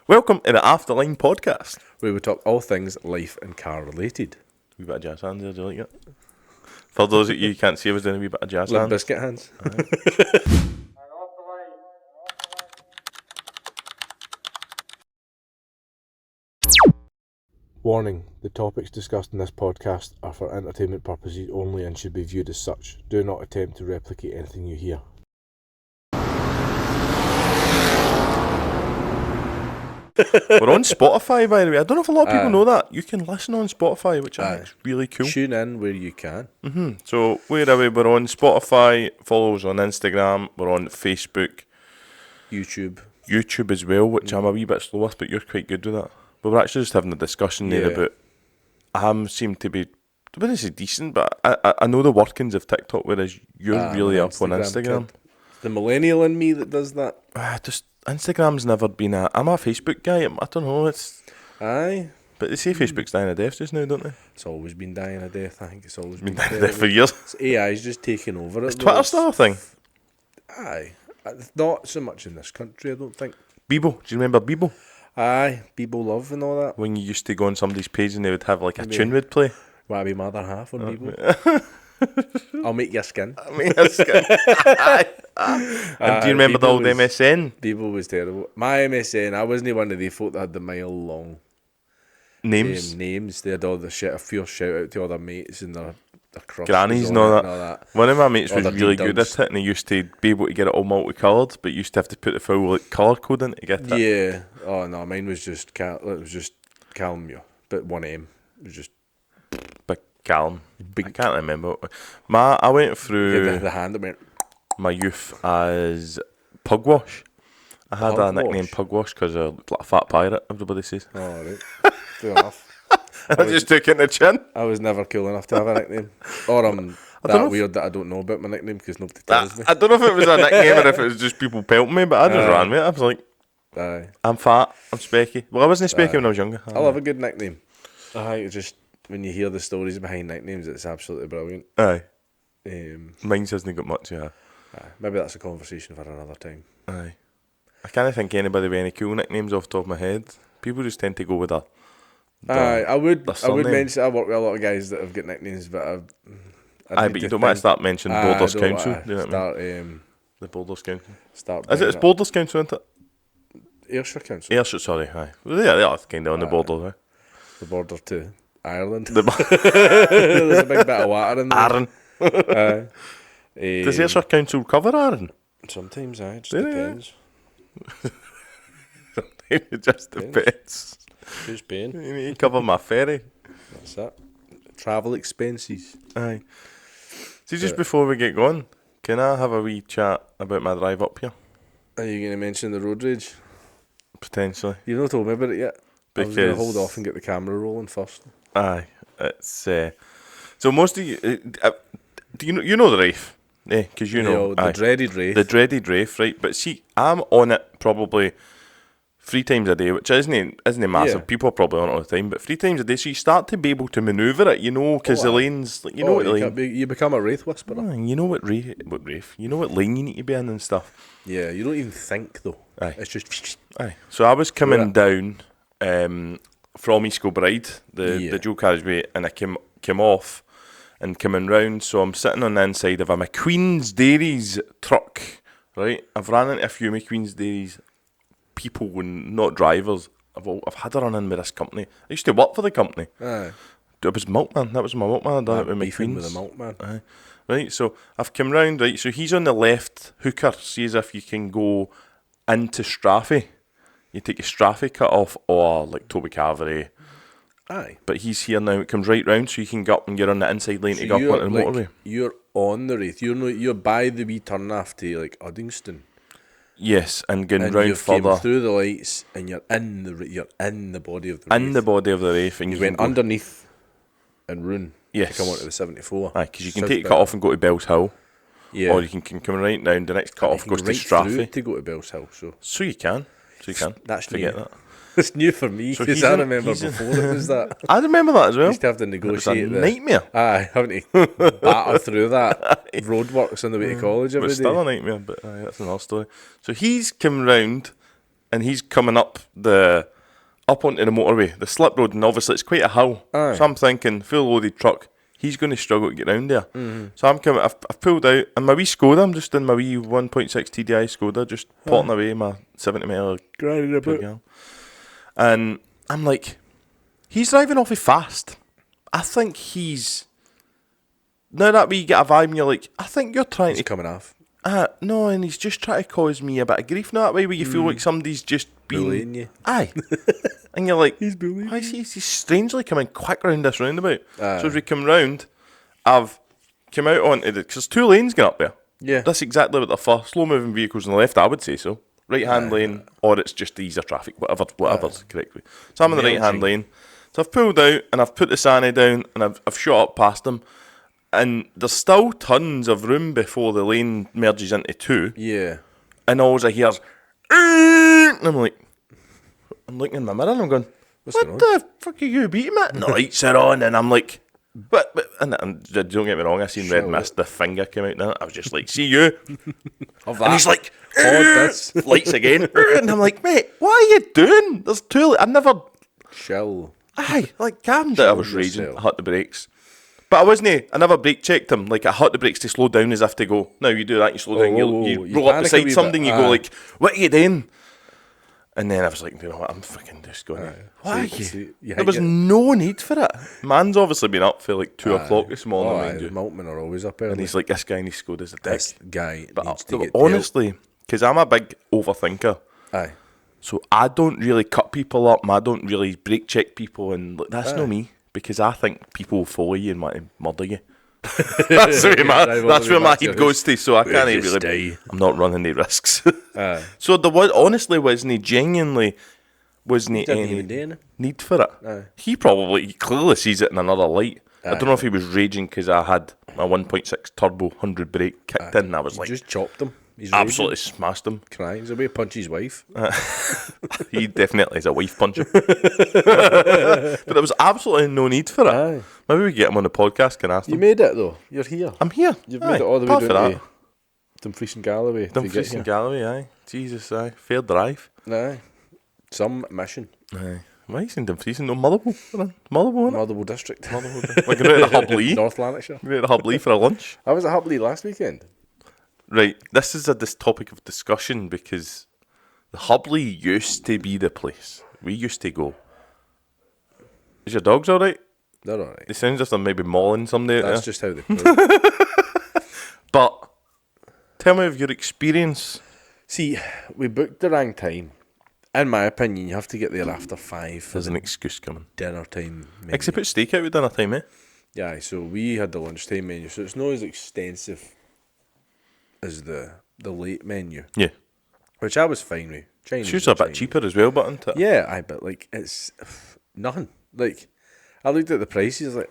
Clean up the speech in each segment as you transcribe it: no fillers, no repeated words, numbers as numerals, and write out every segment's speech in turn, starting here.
Welcome to the Aff The Line podcast. Where we talk all things life and car related. Wee bit of jazz hands there, do you like it? For those of you who can't see, I was doing a wee bit of jazz Like hands. biscuit hands. Warning, the topics discussed in this podcast are for entertainment purposes only and should be viewed as such. Do not attempt to replicate anything you hear. We're on Spotify, by the way. I don't know if a lot of people know that. You can listen on Spotify, which I think is really cool. Tune in where you can. So, where are we? We're on Spotify, follow us on Instagram, we're on Facebook, YouTube as well, which I'm a wee bit slow with, but you're quite good with that. But we're actually just having a discussion there about seem to be, I wouldn't say decent, but I know the workings of TikTok, whereas you're really up on Instagram. Kid. The millennial in me that does that. Just Instagram's never been I'm a Facebook guy. I don't know. Aye. But they say Facebook's dying a death just now, don't they? It's always been dying a death. I think it's always Been dying a death for years. AI's just taking over it. Is Twitter still a thing? Aye. Not so much in this country, I don't think. Bebo. Do you remember Bebo? Aye. People love and all that. When you used to go on somebody's page and they would have like a tune would play. Want to be my other half on people? I'll make your skin. And do you remember the old MSN? Bebo was terrible. My MSN, I wasn't one of the folk that had the mile long Names. names. They had all the shit. A fierce shout out to all their mates and their crushes. Grannies and all that. One of my mates was really good at it, and he used to be able to get it all multicoloured, but used to have to put the full like colour code in to get it. Yeah. Oh no, mine was just Calmure, but one M. It was just Big Callum. I can't remember. I went through the hand that went. My youth as Pugwash. I had a nickname Pugwash because I looked like a fat pirate, everybody says. Oh, right. Fair enough. I just took it in the chin. I was never cool enough to have a nickname. Or I'm that weird that I don't know about my nickname because nobody tells me. I don't know if it was a nickname or if it was just people pelting me, but I just ran with it. I was like, I'm fat, I'm specky. Well, I wasn't specky when I was younger. I love a good nickname. It's just, when you hear the stories behind nicknames, it's absolutely brilliant. Aye. Mine hasn't got much, Maybe that's a conversation for another time. Aye. I can't think anybody with any cool nicknames off the top of my head. People just tend to go with I would mention I work with a lot of guys that have got nicknames, but but you don't want to start mentioning Borders Council. Do you know what I mean? The Borders Council. It's Borders Council, isn't it? Ayrshire Council. Ayrshire, sorry. Aye. Well, they are kind of on the border. Aye. The border to Ireland. There's a big bit of water in there. Arran. Does Ayrshire Council cover Arran? Sometimes, it just depends. Sometimes it just depends. Who's paying? You need to cover my ferry. That's it. Travel expenses. Aye. See, just before we get going, can I have a wee chat about my drive up here? Are you going to mention the road rage? Potentially. You've not told me about it yet. Because I was going to hold off and get the camera rolling first. Aye. It's so most of you do you know the Rafe? Yeah, because you know the dreaded Rafe. The dreaded Rafe, right? But see, I'm on it probably 3 times a day, which isn't massive. Yeah. People are probably on it all the time, but 3 times a day, so you start to be able to manoeuvre it, because the lanes, like, you become a Wraith whisperer. You know what Rafe, you know what lane you need to be in and stuff. Yeah, you don't even think though. Aye. It's just. Aye. So I was coming down from East Kilbride, the dual carriageway, and I came off and coming round. So I'm sitting on the inside of a McQueen's Dairies truck, right? I've ran into a few McQueen's Dairies people and not drivers. I've had a run in with this company. I used to work for the company. Aye. It was Milkman. That was my Milkman. I'd done it with McQueen's. With a Milkman. Aye. Right. So I've come round. Right. So he's on the left hooker. See as if you can go into Straffy. You take your Straffy cut off, or like Toby Cavalry. Aye. But he's here now. It comes right round, so you can go up and you're on the inside lane to go up onto the motorway. You're on the Wraith. You're by the wee turn after like Uddingston. Yes, and going round further. Came through the lights, and you're in the body of the Wraith. In the body of the Wraith, and you went underneath and Rune. Yes. To come onto the 74. Aye, because you can take a cut off and go to Bell's Hill. Yeah. Or you can come right down. The next cut off goes to Straffy. To go to Bell's Hill, so you can. That's forget new. that. It's new for me because I remember before it was that. I remember that as well. You used to have to negotiate. It was a nightmare. Aye, having to batter through that roadworks on the way to college every day. It's still a nightmare, but that's another story. So he's come round and he's coming up onto the motorway, the slip road, and obviously it's quite a hill. Aye. So I'm thinking, full loaded truck, he's going to struggle to get round there. So I'm coming, I've pulled out, and my wee Skoda, I'm just in my wee 1.6 TDI Skoda, just potting away my 70 mile. Grinding about. And I'm like, he's driving awfully fast. I think he's... Now that we get a vibe and you're like, I think you're trying He's to... coming off. No, and he's just trying to cause me a bit of grief. Now that way where you feel like somebody's just been... Bullying you. Aye. And you're like... He's bullying I see he's strangely coming quick round this roundabout. Aye. So as we come round, I've come out onto the... Because there's 2 lanes going up there. Yeah. That's exactly what they're for. Slow-moving vehicles on the left, I would say so. Right-hand lane, or it's just the easier traffic, whatever's correctly. So I'm in the right-hand lane. So I've pulled out, and I've put the Sani down, and I've shot up past them. And there's still tons of room before the lane merges into 2. Yeah. And all I hear is... And I'm like... I'm looking in my mirror and I'm going... What the fuck are you beating at? And the lights are on, and I'm like... But and don't get me wrong, I seen Red Mist, the finger came out there. I was just like, see you. And he's like, lights again. And I'm like, mate, what are you doing? There's 2... I never... Chill. Aye, like, calm down. I was raging. I hit the brakes. But I wasn't. I never brake checked him. Like, I hit the brakes to slow down as if to go, no, you do that, you slow down, you roll up beside something, you go like, what are you doing? And then I was like, you know what, I'm fucking just going, what are you? There was no need for it. Man's obviously been up for like 2 o'clock this morning. Mind you. The Maltmen are always up early. And he's like, this guy needs Skoda's a dick. This guy needs to get honestly, because I'm a big overthinker. Aye. So I don't really cut people up, and I don't really brake check people, and that's not me. Because I think people will follow you and want to murder you. That's where my head goes to. So I can't really. I'm not running any risks. So there honestly wasn't genuinely any need for it. He clearly sees it in another light. I don't know if he was raging because I had my 1.6 turbo 100 brake kicked in. And I was like, just chopped him. He's absolutely smashed him. Crying. He's a way to punch his wife. He definitely is a wife puncher. But there was absolutely no need for it. Aye. Maybe we get him on the podcast and ask him. You made it though. You're here. I'm here. You've made it all the way down to Dumfries and Galloway. Dumfries and Galloway, aye. Jesus, aye. Fair drive. Aye. Some mission. Aye. Why are you saying Dumfries and no Motherwell? Motherwell, innit? Motherwell District. We're going out to Hubley. North Lanarkshire. We're going out to Hubley for a lunch. I was at Hubley last weekend. Right, this is this topic of discussion because the Hubley used to be the place. We used to go. Is your dogs alright? They're alright. They sound as if they're maybe mauling somebody. That's just how they play. But tell me of your experience. See, we booked the wrong time. In my opinion, you have to get there after 5. There's an excuse coming. Dinner time menu. Except put steak out with dinner time, eh? Yeah, so we had the lunchtime menu, so it's not as extensive as the late menu. Yeah. Which I was fine with. Chinese. It's usually a bit cheaper as well, but isn't it? Yeah, but like it's nothing. Like I looked at the prices, like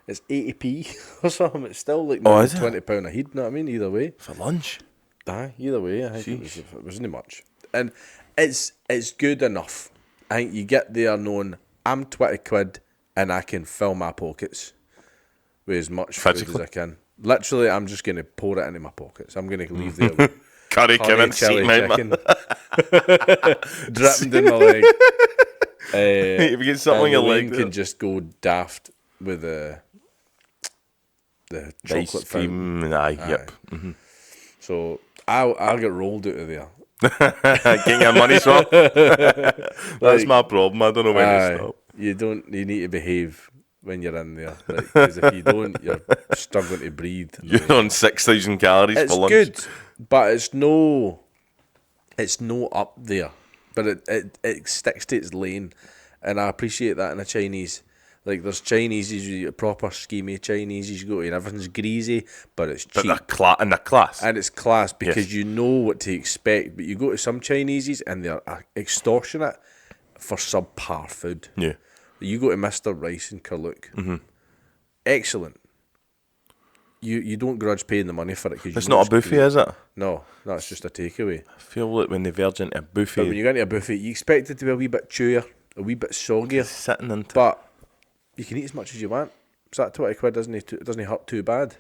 it's 80p or something. It's still like £20 a head. You know what I mean? Either way. For lunch. Aye, either way. I think it wasn't much, and it's good enough. I think you get there knowing I'm 20 quid and I can fill my pockets with as much food as I can. Literally, I'm just going to pour it into my pockets. I'm going to leave there with curry chili chicken dripping down my leg. If you get something on your leg, can just go daft with the chocolate cream. Yep. Mm-hmm. So I'll get rolled out of there. Getting your money swap. That's my problem. I don't know when to stop. You need to behave when you're in there, because if you don't, you're struggling to breathe. You're on 6,000 calories for lunch. It's good, but it's no up there. But it sticks to its lane, and I appreciate that in a Chinese. Like there's Chinese, proper schemy Chinese you go to, and everything's greasy, but it's cheap. But they're class. And it's class because you know what to expect. But you go to some Chineses and they're extortionate for subpar food. Yeah. You go to Mr. Rice in Curluke. Excellent. You don't grudge paying the money for it. It's not a buffet, is it? No, it's just a takeaway. I feel like when they verge into a buffet... But when you go into a buffet, you expect it to be a wee bit chewier, a wee bit soggier. Sitting into... But you can eat as much as you want. So that 20 quid doesn't hurt too bad.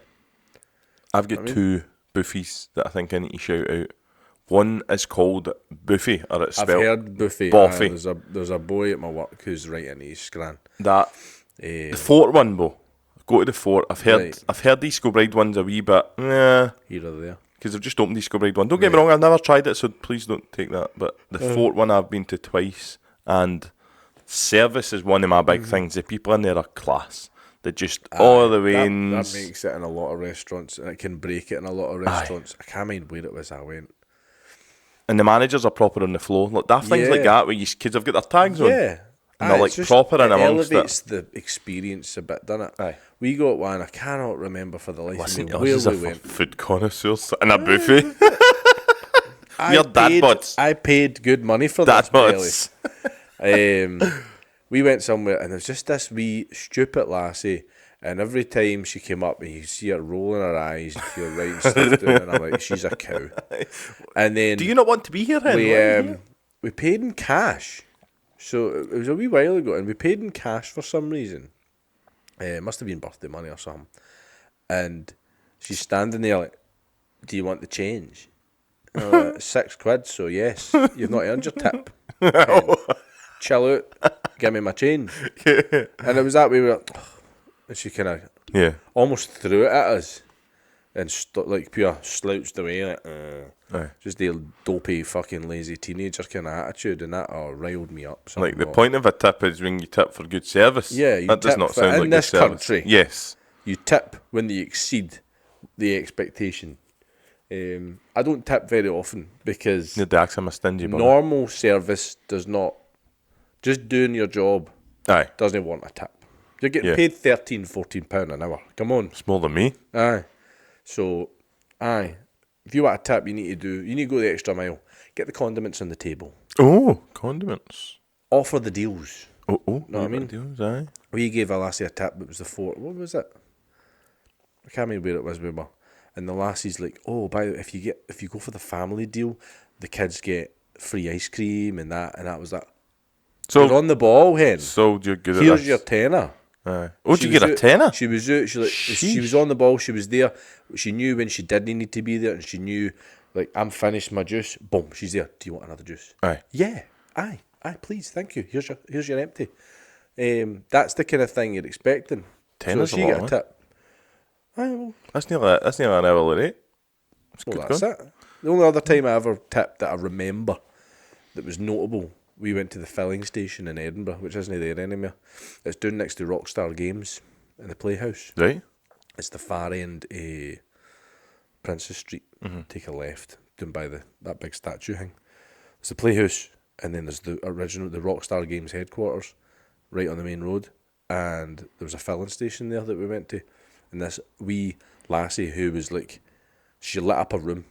I've got 2 buffets that I think I need to shout out. One is called Buffy, or it's I've spelled heard Buffy. Buffy. There's a boy at my work who's right into his scran. The fort one, though. Go to the fort. I've heard these Disco Bride ones a wee bit. Here or there. Because they've just opened Disco Bride one. Don't get me wrong, I've never tried it, so please don't take that. But the fort one I've been to twice, and service is one of my big things. The people in there are class. They just all the wains. That makes it in a lot of restaurants, and it can break it in a lot of restaurants. I can't mind where it was I went. And the managers are proper on the floor. Like daft things like that, where kids have got their tags on. Yeah. And they're like proper in amongst it. It elevates the experience a bit, doesn't it? Aye. We got one, I cannot remember for the life Listen, of me where we went. Food connoisseurs in a buffet. We're dad bods. I paid good money for dad this. bods. We went somewhere and there's just this wee stupid lassie, and every time she came up and you see her rolling her eyes and feel right and stuff doing, and I'm like, she's a cow. And then do you not want to be here, Hen? We paid in cash. So it was a wee while ago, and we paid in cash for some reason. It must have been birthday money or something. And she's standing there like, do you want the change? And I'm like, £6, so yes. You've not earned your tip. Chill out. Give me my change. And it was that way we were like, and she kind of almost threw it at us. And like pure slouched away, like, just the dopey fucking lazy teenager kind of attitude, and that riled me up. Like the point of a tip is when you tip for good service. Yeah, you that does not sound like in this good service. country. Yes, you tip when you exceed the expectation. I don't tip very often because the dax I'm a stingy boy. Normal service does not. Just doing your job. Doesn't want a tip. You're getting paid £13-14 an hour. Come on, it's more than me. So, if you want a tip, you need to go the extra mile. Get the condiments on the table. Oh, condiments. Offer the deals. Know what I mean? Deals, We gave a lassie a tip, it was the fort. What was it? I can't remember where it was, we were. And the lassie's like, oh, if you go for the family deal, the kids get free ice cream and that was that. So you're on the ball, Hen. So you're good at this. Here's your tenner. Oh, did you get a tenner? She was out. She was on the ball. She was there. She knew when she didn't need to be there, and she knew, like, I'm finished my juice. Boom, she's there. Do you want another juice? Yeah. Aye, please, thank you. Here's your empty. That's the kind of thing you're expecting. Tenner's so she get a tip. Well, that's nearly an hourly rate. That's it. The only other time I ever tipped that I remember that was notable, we went to the filling station in Edinburgh, which isn't there anymore. It's down next to Rockstar Games in the Playhouse. Right. It's the far end, Princess Street. Take a left, down by that big statue thing. It's the Playhouse, and then there's the Rockstar Games headquarters, right on the main road. And there was a filling station there that we went to, and this wee lassie who was like, she lit up a room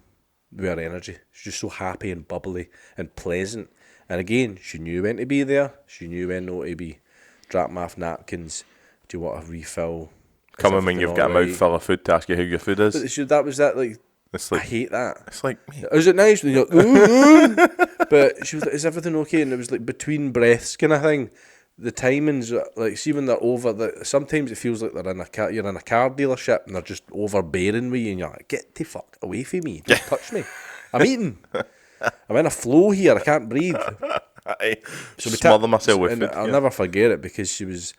with her energy. She's just so happy and bubbly and pleasant. And again, she knew when to be there. She knew when not to be. Drop off napkins. Do you want a refill? Come in when you've got a mouthful of food to ask you how your food is. But that was that, like, it's like, I hate that. It's like, mate. Is it nice? When you're like, ooh. But she was like, is everything okay? And it was like between breaths kind of thing. The timings, like, see when they're over, sometimes it feels like you're in a car dealership and they're just overbearing with you and you're like, get the fuck away from me. Don't touch me. I'm eating. I'm in a flow here. I can't breathe. So smother myself with and food. I'll never forget it because she was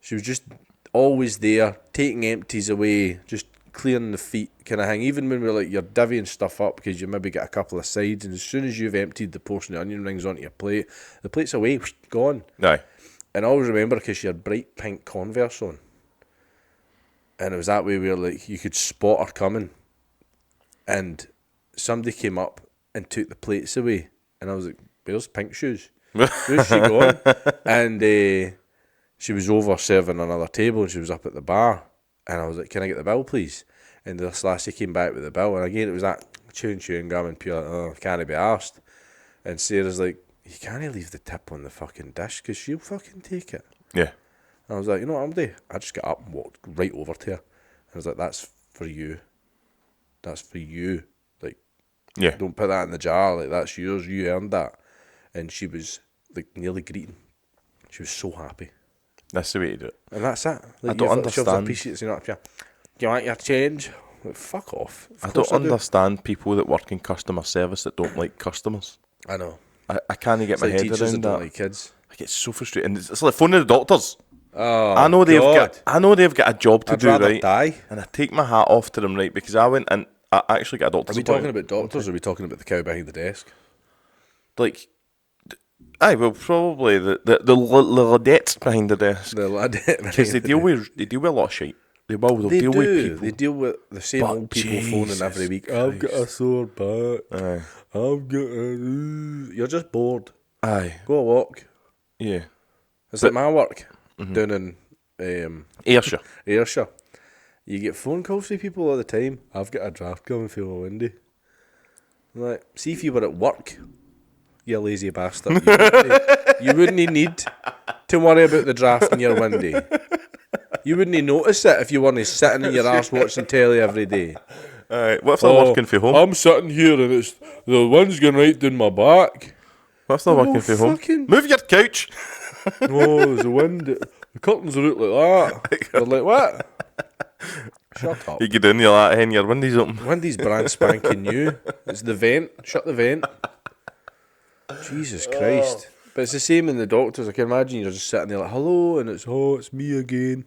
just always there, taking empties away, just clearing the feet kind of thing. Even when we're like, you're divvying stuff up because you maybe get a couple of sides, and as soon as you've emptied the portion of onion rings onto your plate, the plate's away, gone. And I always remember because she had bright pink Converse on. And it was that way where, like, you could spot her coming. And somebody came up and took the plates away. And I was like, where's pink shoes? Where's she gone? And she was over serving another table and she was up at the bar. And I was like, can I get the bill, please? And this lassie came back with the bill. And again, it was that chewing gum and pure, oh, can't be arsed. And Sarah's like, you can't leave the tip on the fucking dish because she'll fucking take it. Yeah. And I was like, you know what I'm doing? I just got up and walked right over to her. I was like, that's for you. That's for you. Like, yeah, don't put that in the jar. Like, that's yours. You earned that. And she was, like, nearly greeting. She was so happy. That's the way to do it. And that's it. Like, I don't understand. She was a piece of, do you want your change? Like, fuck off. I don't understand people that work in customer service that don't like customers. I know. I can't get my like head teachers around that don't that. like kids. I get so frustrated. It's like phoning the doctors. Oh, I know God. I know they've got a job to I'd do, rather right? die. And I take my hat off to them, right? Because I went and I actually got a doctor's Are we talking appointment. about doctors or are we talking about the cow behind the desk? Like, aye, well, probably the ladettes behind the desk. The lad. Because they deal with a lot of shit. They'll deal with people. They deal with the same old people phoning every week. I've got a sore back. Aye. I've got a... You're just bored. Aye. Go a walk. Yeah. It's like my work down in Ayrshire. You get phone calls from people all the time. I've got a draft coming, feeling windy. I'm like, see if you were at work, you lazy bastard. You wouldn't need to worry about the draft and your windy. You wouldn't notice it if you weren't sitting in your arse watching telly every day. What if they're working from home? I'm sitting here and it's the wind's going right down my back. What if they're working from home? Move your couch. No, there's a wind. The curtains are out like that. They're like, what? Shut up. You get in, you're like, hey, your window's open. Windy's brand spanking new. It's the vent. Shut the vent. Jesus Christ. But it's the same in the doctors. I can imagine you're just sitting there like, hello, and it's me again.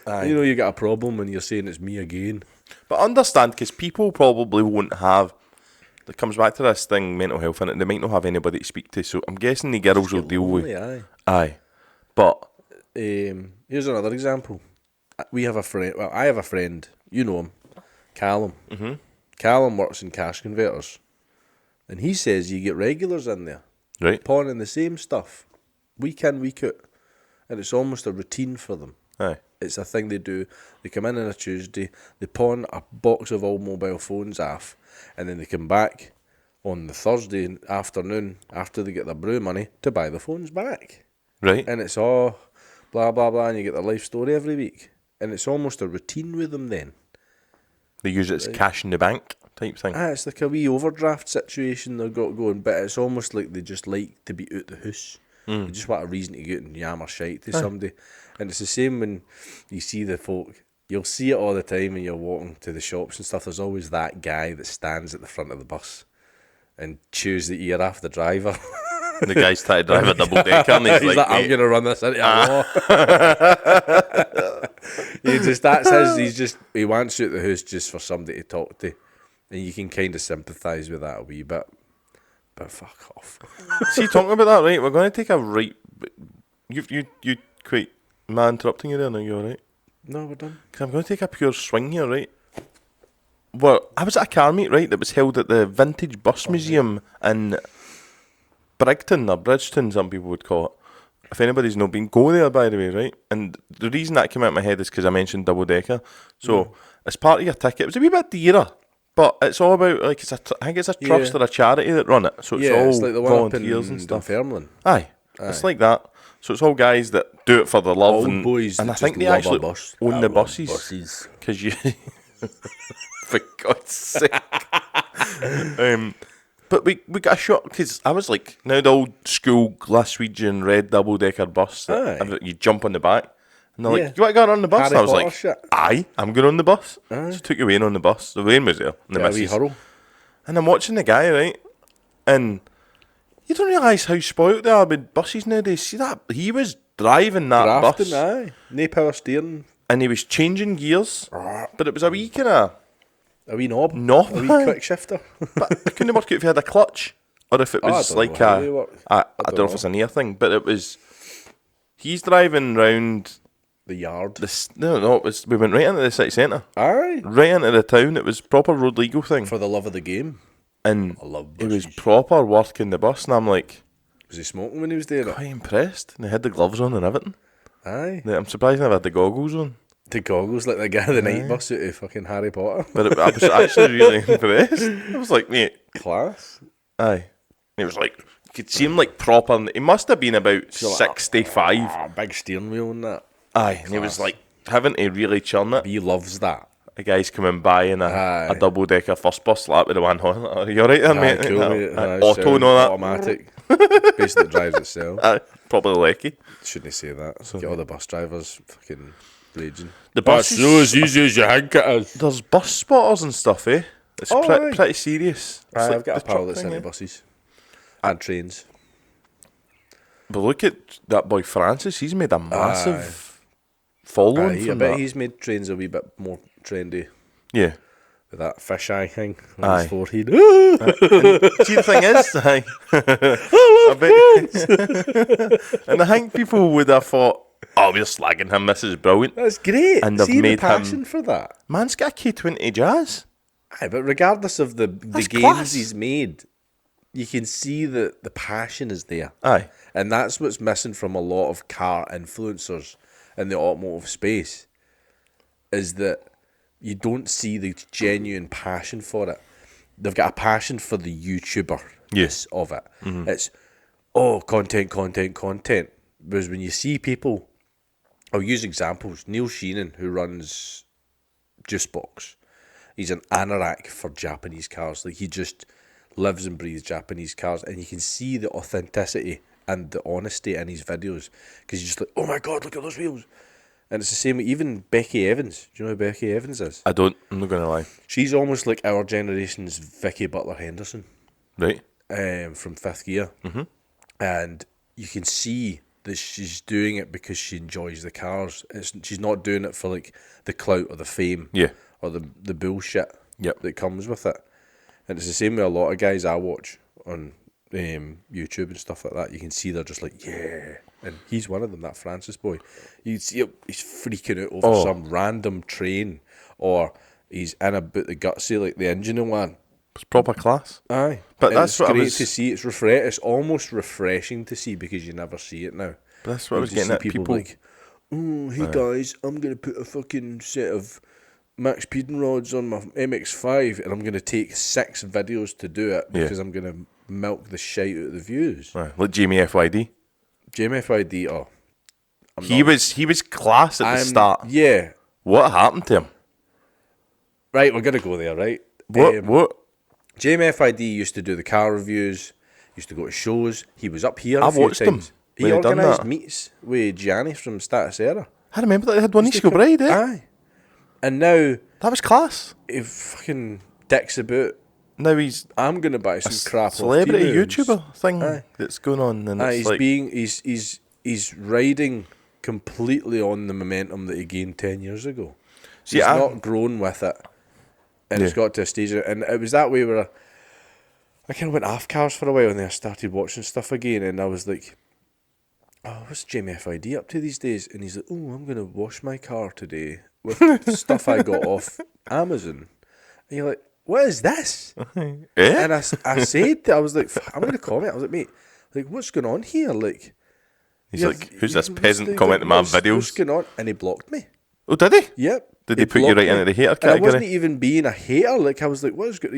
You know you got a problem when you're saying it's me again. But understand, because people probably won't have... It comes back to this thing, mental health, and they might not have anybody to speak to, so I'm guessing the girls will deal with... Aye. But... here's another example. We have a friend... Well, I have a friend. You know him. Callum. Mm-hmm. Callum works in cash converters. And he says you get regulars in there. Right. Pawning the same stuff. Week in, week out. And it's almost a routine for them. Aye. It's a thing they do. They come in on a Tuesday, they pawn a box of all mobile phones off, and then they come back on the Thursday afternoon after they get their brew money to buy the phones back. Right. And it's all blah, blah, blah, and you get their life story every week. And it's almost a routine with them then. They use it as cash in the bank type thing. It's like a wee overdraft situation they've got going, but it's almost like they just like to be out the house. They just want a reason to get and yammer shite to somebody. And it's the same when you see the folk. You'll see it all the time when you're walking to the shops and stuff. There's always that guy that stands at the front of the bus and chews the ear off the driver. The guy's trying to drive a double decker and he's like, I'm going to run this into a wall. He wants you at the house just for somebody to talk to. And you can kind of sympathise with that a wee bit. But fuck off. See, talking about that, right? We're going to take a right... You quite... Am I interrupting you there? Are you alright? No, we're done. Because I'm going to take a pure swing here, right? Well, I was at a car meet, right, that was held at the Vintage Bus Museum in Brigton, or Bridgeton, some people would call it. If anybody's not been, go there, by the way, right? And the reason that came out of my head is because I mentioned double-decker. So, as part of your ticket, it was a wee bit dearer. But it's all about, like, I think it's a trust or a charity that run it. So it's all it's like the one volunteers up in and stuff. Dunfermline. Aye. It's like that. So it's all guys that do it for the love. Old and boys and that I think just they love actually a bus. own the buses. Because you... For God's sake. But we got a shot, because I was like, now the old school Glaswegian red double-decker bus. You jump on the back. And they're like, you want to go on the bus? Harry and I was Potter like, shit. aye, I'm going on the bus. So took you in on the bus. The Wayne was there. And the A wee missus. hurl. And I'm watching the guy, right? And you don't realise how spoilt they are with buses nowadays. See that? He was driving that bus. Aye. No power steering. And he was changing gears. But it was a wee kind of... A wee knob. Knob. A wee quick shifter. But I couldn't work out if he had a clutch. Or if it was like I don't know if it's an ear thing. But it was... He's driving round... The yard. We went right into the city centre. Aye. Right into the town. It was proper road legal thing. For the love of the game. And I love he buses. was proper working the bus. And I'm like... Was he smoking when he was doing it? Quite impressed. And they had the gloves on and everything. Aye. I'm surprised they never had the goggles on. The goggles like the guy in the night bus out of fucking Harry Potter. But I was actually really impressed. I was like, mate. Class. Aye. He was like... You could see him like proper... He must have been about 65. Big steering wheel and that. Aye, and he was like having to really churn it. He loves that. A guy's coming by in a double-decker first bus slap with the one horn. Are you alright there, mate? Cool, mate. Auto and all that. Automatic. Basically drives itself. Probably lucky. Shouldn't say that. So, get all the bus drivers fucking raging. The That's buses, so as easy as you think it is. there's bus spotters and stuff, eh? It's Aye. pretty serious. It's I've got the a pal truck that's thing, into eh? buses and trains. But look at that boy Francis. He's made a massive following I from bet that. he's made trains a wee bit more trendy Yeah. with that fisheye thing on Aye. his forehead. And see, the thing is, I bet, and I think people would have thought, "Oh, we're slagging him. This is brilliant." That's great. And they've See made the passion him. for that. Man's got a K20 Jazz. Aye, but regardless of the That's gains class. he's made, you can see that the passion is there. Aye. And that's what's missing from a lot of car influencers in the automotive space, is that you don't see the genuine passion for it. They've got a passion for the YouTuber-ness of it. Mm-hmm. It's, content. Whereas when you see people, I'll use examples. Neil Sheenan, who runs Juicebox, he's an anorak for Japanese cars. Like, he just lives and breathes Japanese cars, and you can see the authenticity and the honesty in his videos, because you're just like, oh my god, look at those wheels. And it's the same with even Becky Evans. Do you know who Becky Evans is? I don't. I'm not gonna lie. She's almost like our generation's Vicky Butler Henderson, Right. from Fifth Gear. Mm-hmm. And you can see that she's doing it because she enjoys the cars. She's not doing it for like the clout or the fame, or the bullshit that comes with it. And it's the same with a lot of guys I watch on YouTube and stuff like that. You can see they're just like, yeah. And he's one of them, that Francis boy. You see him, he's freaking out over some random train, or he's in about the gutsy, like the engine and one. It's proper class. Aye. But And that's it's what I great was. to see. It's almost refreshing to see, because you never see it now. But that's what I You was just getting see at. People. like, oh, hey guys, I'm going to put a fucking set of Max Peden rods on my MX-5, and I'm going to take 6 videos to do it, because I'm going to milk the shite out of the views. Like Jamie FYD. Jamie FID, He was class at the start. Yeah. What happened to him? Right, we're going to go there, right? What? Jamie FID used to do the car reviews, used to go to shows. He was up here I've a few watched times. him He when he done organised that. meets with Gianni from Status Era. I remember that they had one East Bride, eh? Aye. And now That was class. he fucking dicks about, Now he's I'm going to buy some crap celebrity off T-Moons. YouTuber thing that's going on, and it's like he's riding completely on the momentum that he gained 10 years ago. See, He's I'm- not grown with it, and it's got to a stage, and it was that way where I kind of went off cars for a while, and then I started watching stuff again, and I was like, oh, what's Jamie FID up to these days? And he's like, oh, I'm going to wash my car today with stuff I got off Amazon. And you're like, what is this? eh? And I said, I was like, I'm going to comment. I was like, mate, like, what's going on here? Like, He's like, who's this peasant commenting my What's videos? going on? And he blocked me. Oh, did he? Yep. Did they put you blocked right me. into the hater And I wasn't category? even being a hater. Like, I was like, what is good?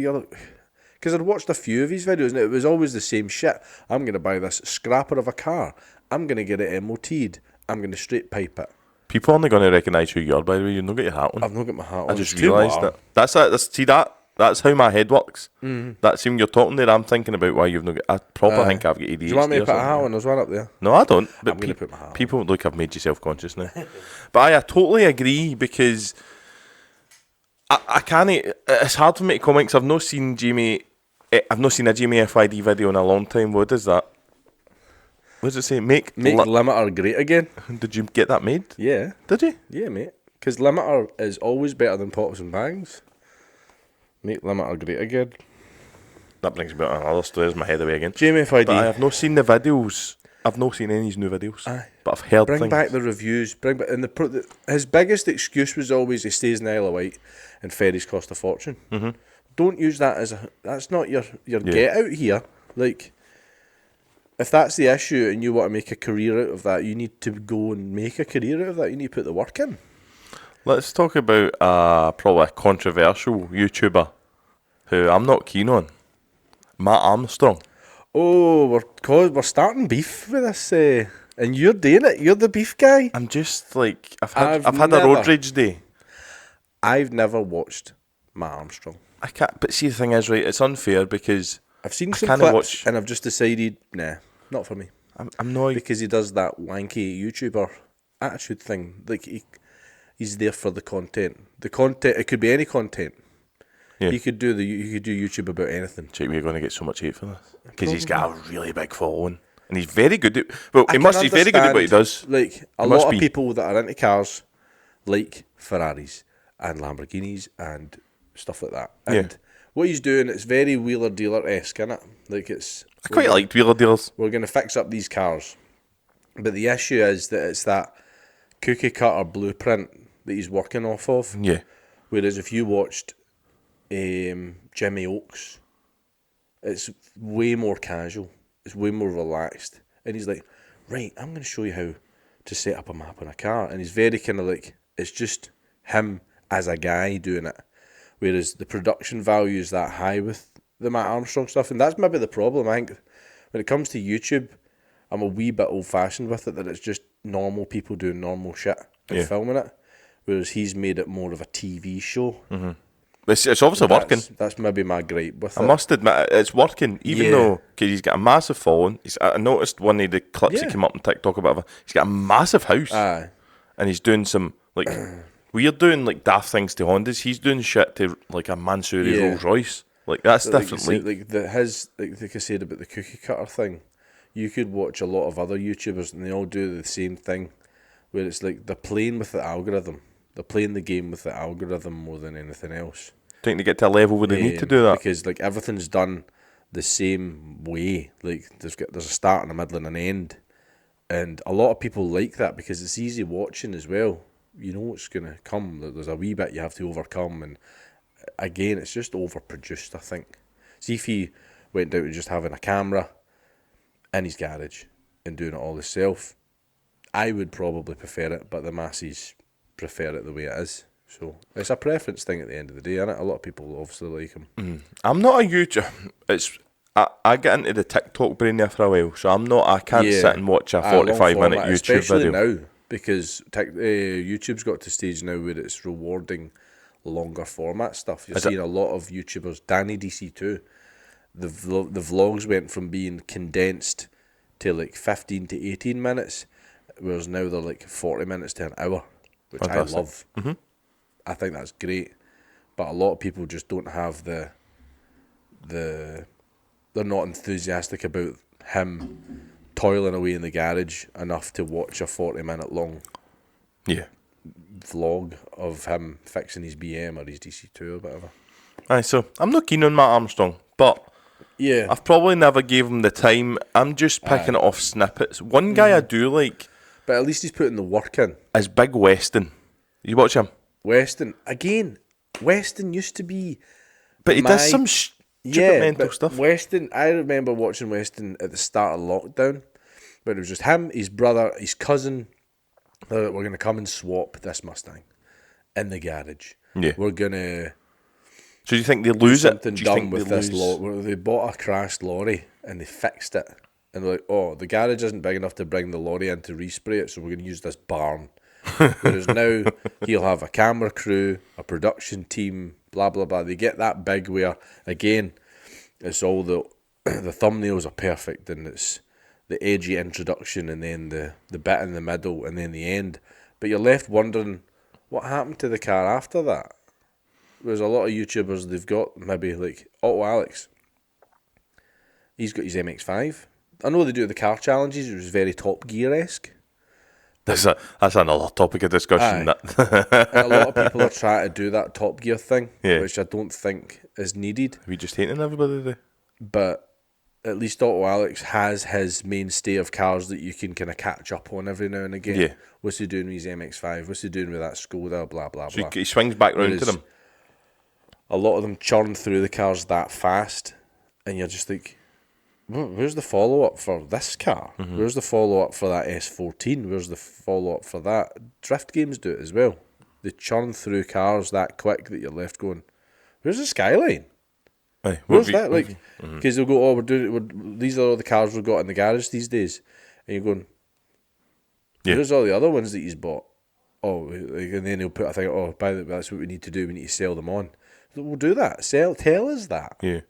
Because I'd watched a few of his videos, and it was always the same shit. I'm going to buy this scrapper of a car. I'm going to get it MOT'd. I'm going to straight pipe it. People aren't going to recognise who you are, by the way. You've not got your hat on. I've not got my hat on. I just It's too realised warm. that. See that? That's how my head works. That's when you're talking there, I'm thinking about why you've not got... I proper think I've got ADHD. Do you want me to or put a something. hat on? There's one up there. No, I don't. But I'm going to put my hat on. people look, I've made you self-conscious now. But I totally agree, because I can't... It's hard for me to comment, because I've not seen a Jamie FID video in a long time. What is that? What does it say? Make Limiter great again. Did you get that made? Yeah. Did you? Yeah, mate. Because Limiter is always better than Pops and Bangs. Make Limiter great again. That brings me on another story. There's my head away again. Jamie FID. But I have not seen the videos. I've not seen any of his new videos. Aye. But I've heard Bring things. back the reviews. Bring back, and his biggest excuse was always he stays in the Isle of Wight and ferries cost a fortune. Mm-hmm. Don't use that as that's not your get out here. Like, if that's the issue and you want to make a career out of that, you need to go and make a career out of that. You need to put the work in. Let's talk about probably a controversial YouTuber who I'm not keen on. Matt Armstrong. Oh, we're starting beef with this, and you're doing it. You're the beef guy. I'm just like I've had a never- road rage day. I've never watched Matt Armstrong. I can't. But see, the thing is, right? It's unfair because I've seen I some can't clips, watch- and I've just decided, nah, not for me. I'm not. Because he does that wanky YouTuber attitude thing. Like, He's there for the content. The content, it could be any content. Yeah. You could do YouTube about anything. Check, we're going to get so much hate for this because he's got a really big following and he's very good at. Well, he's very good at what he does. Like a lot of people that are into cars, like Ferraris and Lamborghinis and stuff like that. And what he's doing, it's very wheeler dealer esque, isn't it? Like I quite liked wheeler dealers. We're going to fix up these cars, but the issue is that it's that cookie cutter blueprint that he's working off of. Yeah. Whereas if you watched Jimmy Oaks, it's way more casual. It's way more relaxed. And he's like, right, I'm going to show you how to set up a map on a car. And he's very kind of like, it's just him as a guy doing it. Whereas the production value is that high with the Matt Armstrong stuff. And that's maybe the problem. I think when it comes to YouTube, I'm a wee bit old-fashioned with it, that it's just normal people doing normal shit and filming it. Whereas he's made it more of a TV show. Mm-hmm. It's obviously working. That's maybe my gripe with it. I must admit, it's working, even though, because he's got a massive following. I noticed one of the clips that came up on TikTok or whatever, he's got a massive house. Aye. And he's doing some, like, we're doing, like, daft things to Hondas. He's doing shit to, like, a Mansouri Rolls Royce. Like, that's definitely... like I said about the cookie cutter thing, you could watch a lot of other YouTubers and they all do the same thing, where it's like they're playing with the algorithm. They're playing the game with the algorithm more than anything else. Do you think they get to a level where they need to do that? Because like everything's done the same way. Like there's a start and a middle and an end. And a lot of people like that because it's easy watching as well. You know what's going to come. There's a wee bit you have to overcome. And again, it's just overproduced, I think. See if he went down to just having a camera in his garage and doing it all himself, I would probably prefer it, but the masses prefer it the way it is. So it's a preference thing at the end of the day, isn't it? A lot of people obviously like him. I'm not a YouTuber. I get into the TikTok brain there for a while, so I can't sit and watch a 45-minute YouTube especially video. now, because YouTube's got to stage now where it's rewarding longer format stuff. You're seeing a lot of YouTubers, Danny DC too. The vlogs went from being condensed to like 15 to 18 minutes, whereas now they're like 40 minutes to an hour, which Fantastic. I love. Mm-hmm. I think that's great, but a lot of people just don't have they're not enthusiastic about him toiling away in the garage enough to watch a 40-minute long vlog of him fixing his BM or his DC2 or whatever. Aye, so I'm not keen on Matt Armstrong, but I've probably never gave him the time. I'm just picking it off snippets. One guy I do like, but at least he's putting the work in, is Big Weston. You watch him? Weston used to be, but he does some stupid mental stuff. Weston, I remember watching Weston at the start of lockdown, but it was just him, his brother, his cousin. We're going to come and swap this Mustang in the garage. Yeah, we're gonna. So do you think they lose it? Something dumb with this they bought a crashed lorry and they fixed it, and they're like, "Oh, the garage isn't big enough to bring the lorry in to respray it, so we're going to use this barn." Whereas now he'll have a camera crew, a production team, blah blah blah. They get that big where again, it's all the thumbnails are perfect and it's the edgy introduction and then the bit in the middle and then the end. But you're left wondering what happened to the car after that. There's a lot of YouTubers, they've got maybe like Auto Alex. He's got his MX-5. I know they do the car challenges, it was very Top Gear-esque. That's another topic of discussion. And a lot of people are trying to do that Top Gear thing, which I don't think is needed. Are we just hating everybody there? But at least Auto Alex has his mainstay of cars that you can kind of catch up on every now and again. Yeah. What's he doing with his MX-5? What's he doing with that Skoda? Blah, blah, blah. So he swings back round to them. A lot of them churn through the cars that fast, and you're just like, where's the follow-up for this car? Mm-hmm. Where's the follow-up for that S14? Where's the follow-up for that? Drift games do it as well. They churn through cars that quick that you're left going, where's the Skyline? Aye, where's that? Like, because they'll go, these are all the cars we've got in the garage these days. And you're going, where's all the other ones that he's bought? Oh, and then he'll put a thing, by the way, that's what we need to do. We need to sell them on. We'll do that. Tell us that. Yeah.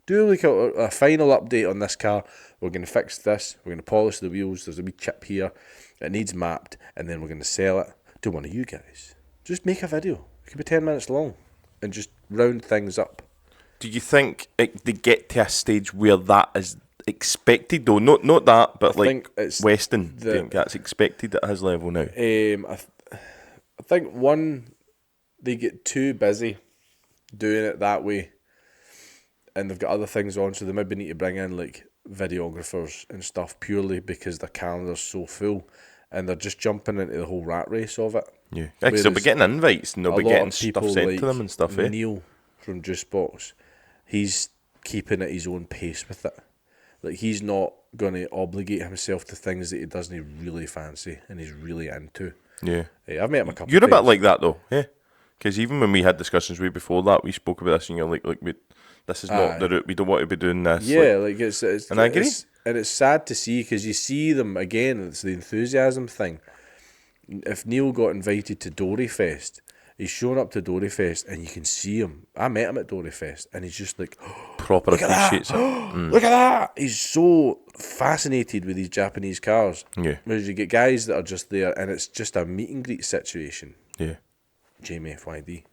Do like a final update on this car. We're going to fix this. We're going to polish the wheels. There's a wee chip here. It needs mapped. And then we're going to sell it to one of you guys. Just make a video. It could be 10 minutes long and just round things up. Do you think they get to a stage where that is expected though? Not that, but Weston. Do you think that's expected at his level now? I think they get too busy doing it that way, and they've got other things on, so they maybe need to bring in like videographers and stuff purely because their calendar's so full, and they're just jumping into the whole rat race of it. Yeah, because they'll be getting invites and they'll be getting stuff sent to them and stuff. Neil from Juicebox, he's keeping at his own pace with it. Like, he's not going to obligate himself to things that he doesn't really fancy and he's really into. Yeah. I've met him a couple You're of times. a bit like that though, yeah. Because even when we had discussions way before that, we spoke about this and you're like this is not the route, we don't want to be doing this. Yeah, it's and I agree. It's sad to see because you see them again, it's the enthusiasm thing. If Neil got invited to Dory Fest, he's showing up to Dory Fest and you can see him. I met him at Dory Fest and he's just like, proper appreciates it. Look at that! He's so fascinated with these Japanese cars. Yeah. Whereas you get guys that are just there and it's just a meet and greet situation. Yeah. Jamie FID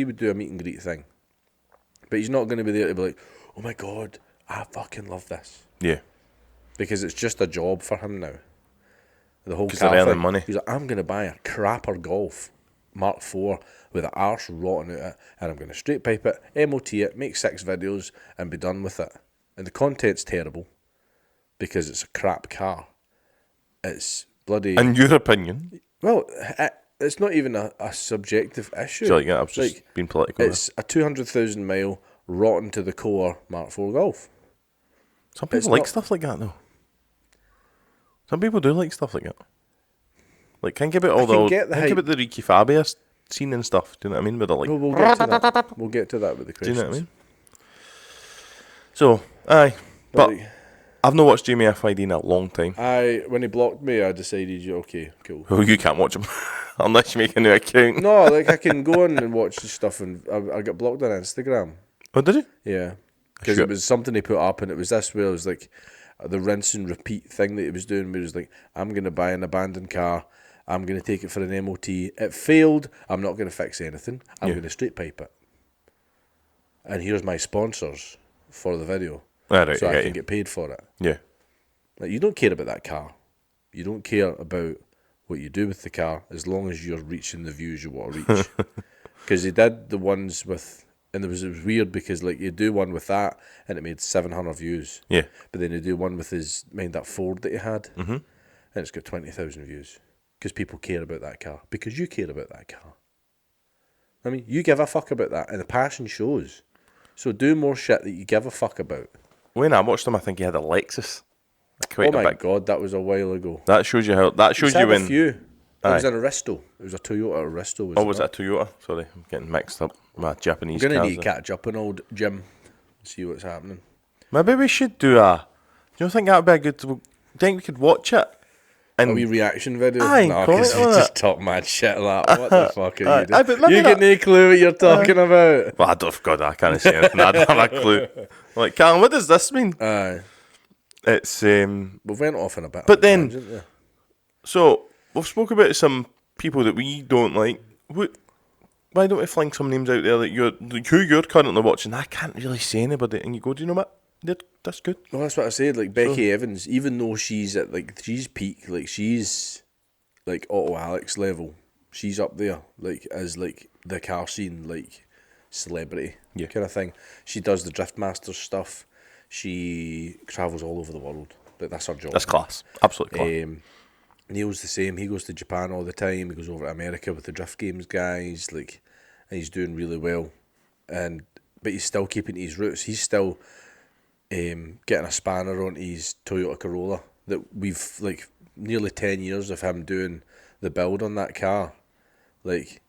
would do a meet and greet thing. But he's not going to be there to be like, oh my God, I fucking love this. Yeah. Because it's just a job for him now. The whole car thing. Money. He's like, I'm going to buy a crapper Golf Mark IV with an arse rotting out it, and I'm going to straight pipe it, MOT it, make 6 videos, and be done with it. And the content's terrible because it's a crap car. It's bloody... In your opinion? Well, it's not even a subjective issue. So, yeah, I've just been political. It's a 200,000 mile, rotten to the core Mark IV Golf. Some people like stuff like that, though. Some people do like stuff like that. Like, think about the Ricky Fabia scene and stuff. Do you know what I mean? Where they're like, we'll get to that. We'll get to that with the questions. Do you know what I mean? So, aye. But I've not watched Jamie FID in a long time. When he blocked me, I decided, okay, cool. Oh, you can't watch him. Unless you make a new account. No, like, I can go on and watch the stuff, and I got blocked on Instagram. Oh, did you? Yeah. Because it was something he put up, and it was this where it was like the rinse and repeat thing that he was doing, where he was like, I'm going to buy an abandoned car, I'm going to take it for an MOT. It failed, I'm not going to fix anything, I'm going to straight pipe it. And here's my sponsors for the video. So I can get paid for it. Yeah. Like, you don't care about that car. You don't care about what you do with the car as long as you're reaching the views you want to reach. Because he did the ones with... And it was weird because, like, you do one with that and it made 700 views. Yeah. But then you do one with that Ford that he had, and it's got 20,000 views. Because people care about that car. Because you care about that car. I mean, you give a fuck about that, and the passion shows. So do more shit that you give a fuck about. When I watched him, I think he had a Lexus. Oh my God, that was a while ago. That shows you how... That shows you when... a few. It was an Aristo. It was a Toyota Aristo. Was it a Toyota? Sorry, I'm getting mixed up. My Japanese cars. We're going to need to catch up on old Jim. See what's happening. Maybe we should do a... Do you think that would be a good... Do you think we could watch it? And a wee reaction video? Aye, no, because you just talk mad shit like that. What the fuck are you doing? You get no clue what you're talking about. Well, God, I can't say anything. I don't have a clue. Like, Callum, what does this mean? Aye. It's... We went off in a bit. But then... Tangent, so... We've spoke about some people that we don't like. Why don't we fling some names out there that who you're currently watching? I can't really say anybody, and you go, do you know what? That's good. Well, that's what I said. Like Becky Evans, even though she's at she's peak, like she's like Otto Alex level. She's up there, like as like the car scene, like celebrity kind of thing. She does the Drift Masters stuff. She travels all over the world. Like that's her job. That's class. Absolutely class. Neil's the same. He goes to Japan all the time. He goes over to America with the Drift Games guys, like, and he's doing really well. But he's still keeping his roots. He's still getting a spanner on his Toyota Corolla. That we've like nearly 10 years of him doing the build on that car, like,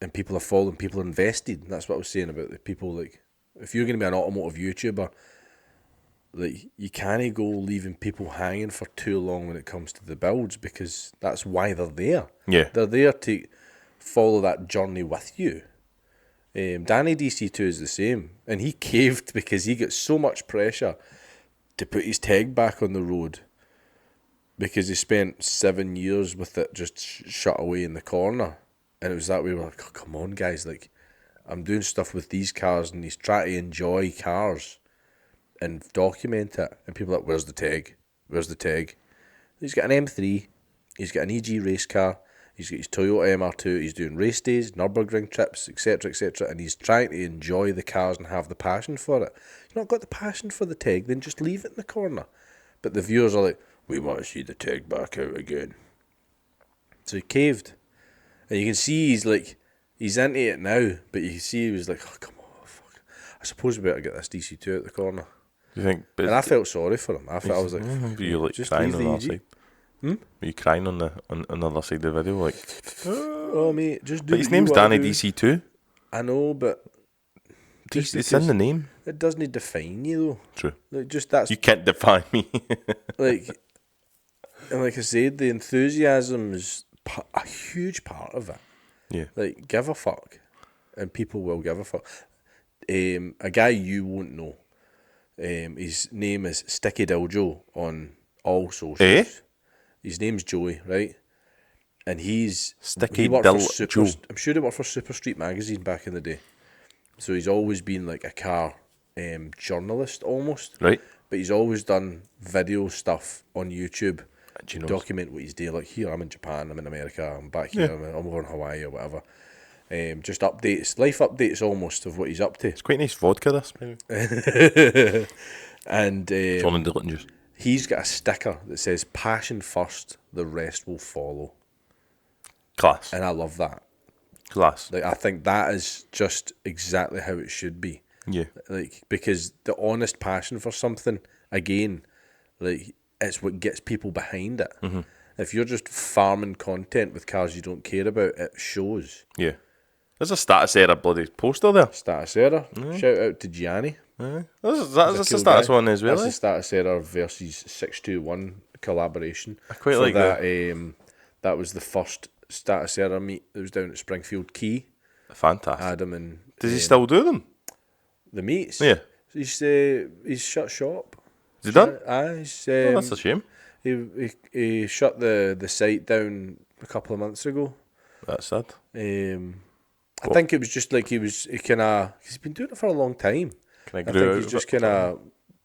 and people are following. People are invested. That's what I was saying about the people. Like, if you're going to be an automotive YouTuber, like, you can't go leaving people hanging for too long when it comes to the builds, because that's why they're there. Yeah. They're there to follow that journey with you. Danny DC2 is the same, and he caved because he got so much pressure to put his tag back on the road because he spent 7 years with it just shut away in the corner. And it was that we were like, oh, come on, guys, like, I'm doing stuff with these cars, and he's trying to enjoy cars and document it. And people are like, where's the tag? Where's the tag? He's got an M3, he's got an EG race car, he's got his Toyota MR2, he's doing race days, Nürburgring trips, etc., etc., and he's trying to enjoy the cars and have the passion for it. You've not got the passion for the tag, then just leave it in the corner. But the viewers are like, we want to see the tag back out again. So he caved. And you can see he's into it now, but you can see he was like, oh, come on, fuck. I suppose we better get this DC2 out the corner. Do you think? And I felt sorry for him. I was like, were you like just crying leave on the the other side? Were you crying on the other side of the video? Like, oh, mate, just do but his name's Danny DC2. I know, but It's in the name. It doesn't define you, though. True. Like, just that's You can't define me. like, and like I said, the enthusiasm is a huge part of it. Yeah. Like, give a fuck, and people will give a fuck. A guy you won't know. His name is Sticky Diljo on all socials. Eh? His name's Joey, right? And Sticky he worked for Diljo. I'm sure he worked for Super Street magazine back in the day. So he's always been like a car journalist almost. Right. But he's always done video stuff on YouTube to document what he's doing. Like, here, I'm in Japan, I'm in America, I'm back here, I'm over in Hawaii or whatever. Just updates, life updates almost of what he's up to. It's quite nice vodka, this. And It's on in the juice. he's got a sticker that says, passion first, the rest will follow. Class. And I love that. Class. Like, I think that is just exactly how it should be. Yeah. Like, because the honest passion for something, again, like, it's what gets people behind it. Mm-hmm. If you're just farming content with cars you don't care about, it shows. Yeah. There's a status error bloody poster there. Status error. Shout out to Gianni. That's a status guy. one as well. That's a status error versus 621 collaboration. I quite For like that. That was the first status error meet that was down at Springfield Quay. Fantastic. Adam and Does he still do them? the meets. Yeah. He's shut shop. Is he done? He's, Oh, that's a shame. he shut the site down a couple of months ago. That's sad. I think it was just like he's been doing it for a long time. I think he's just kind of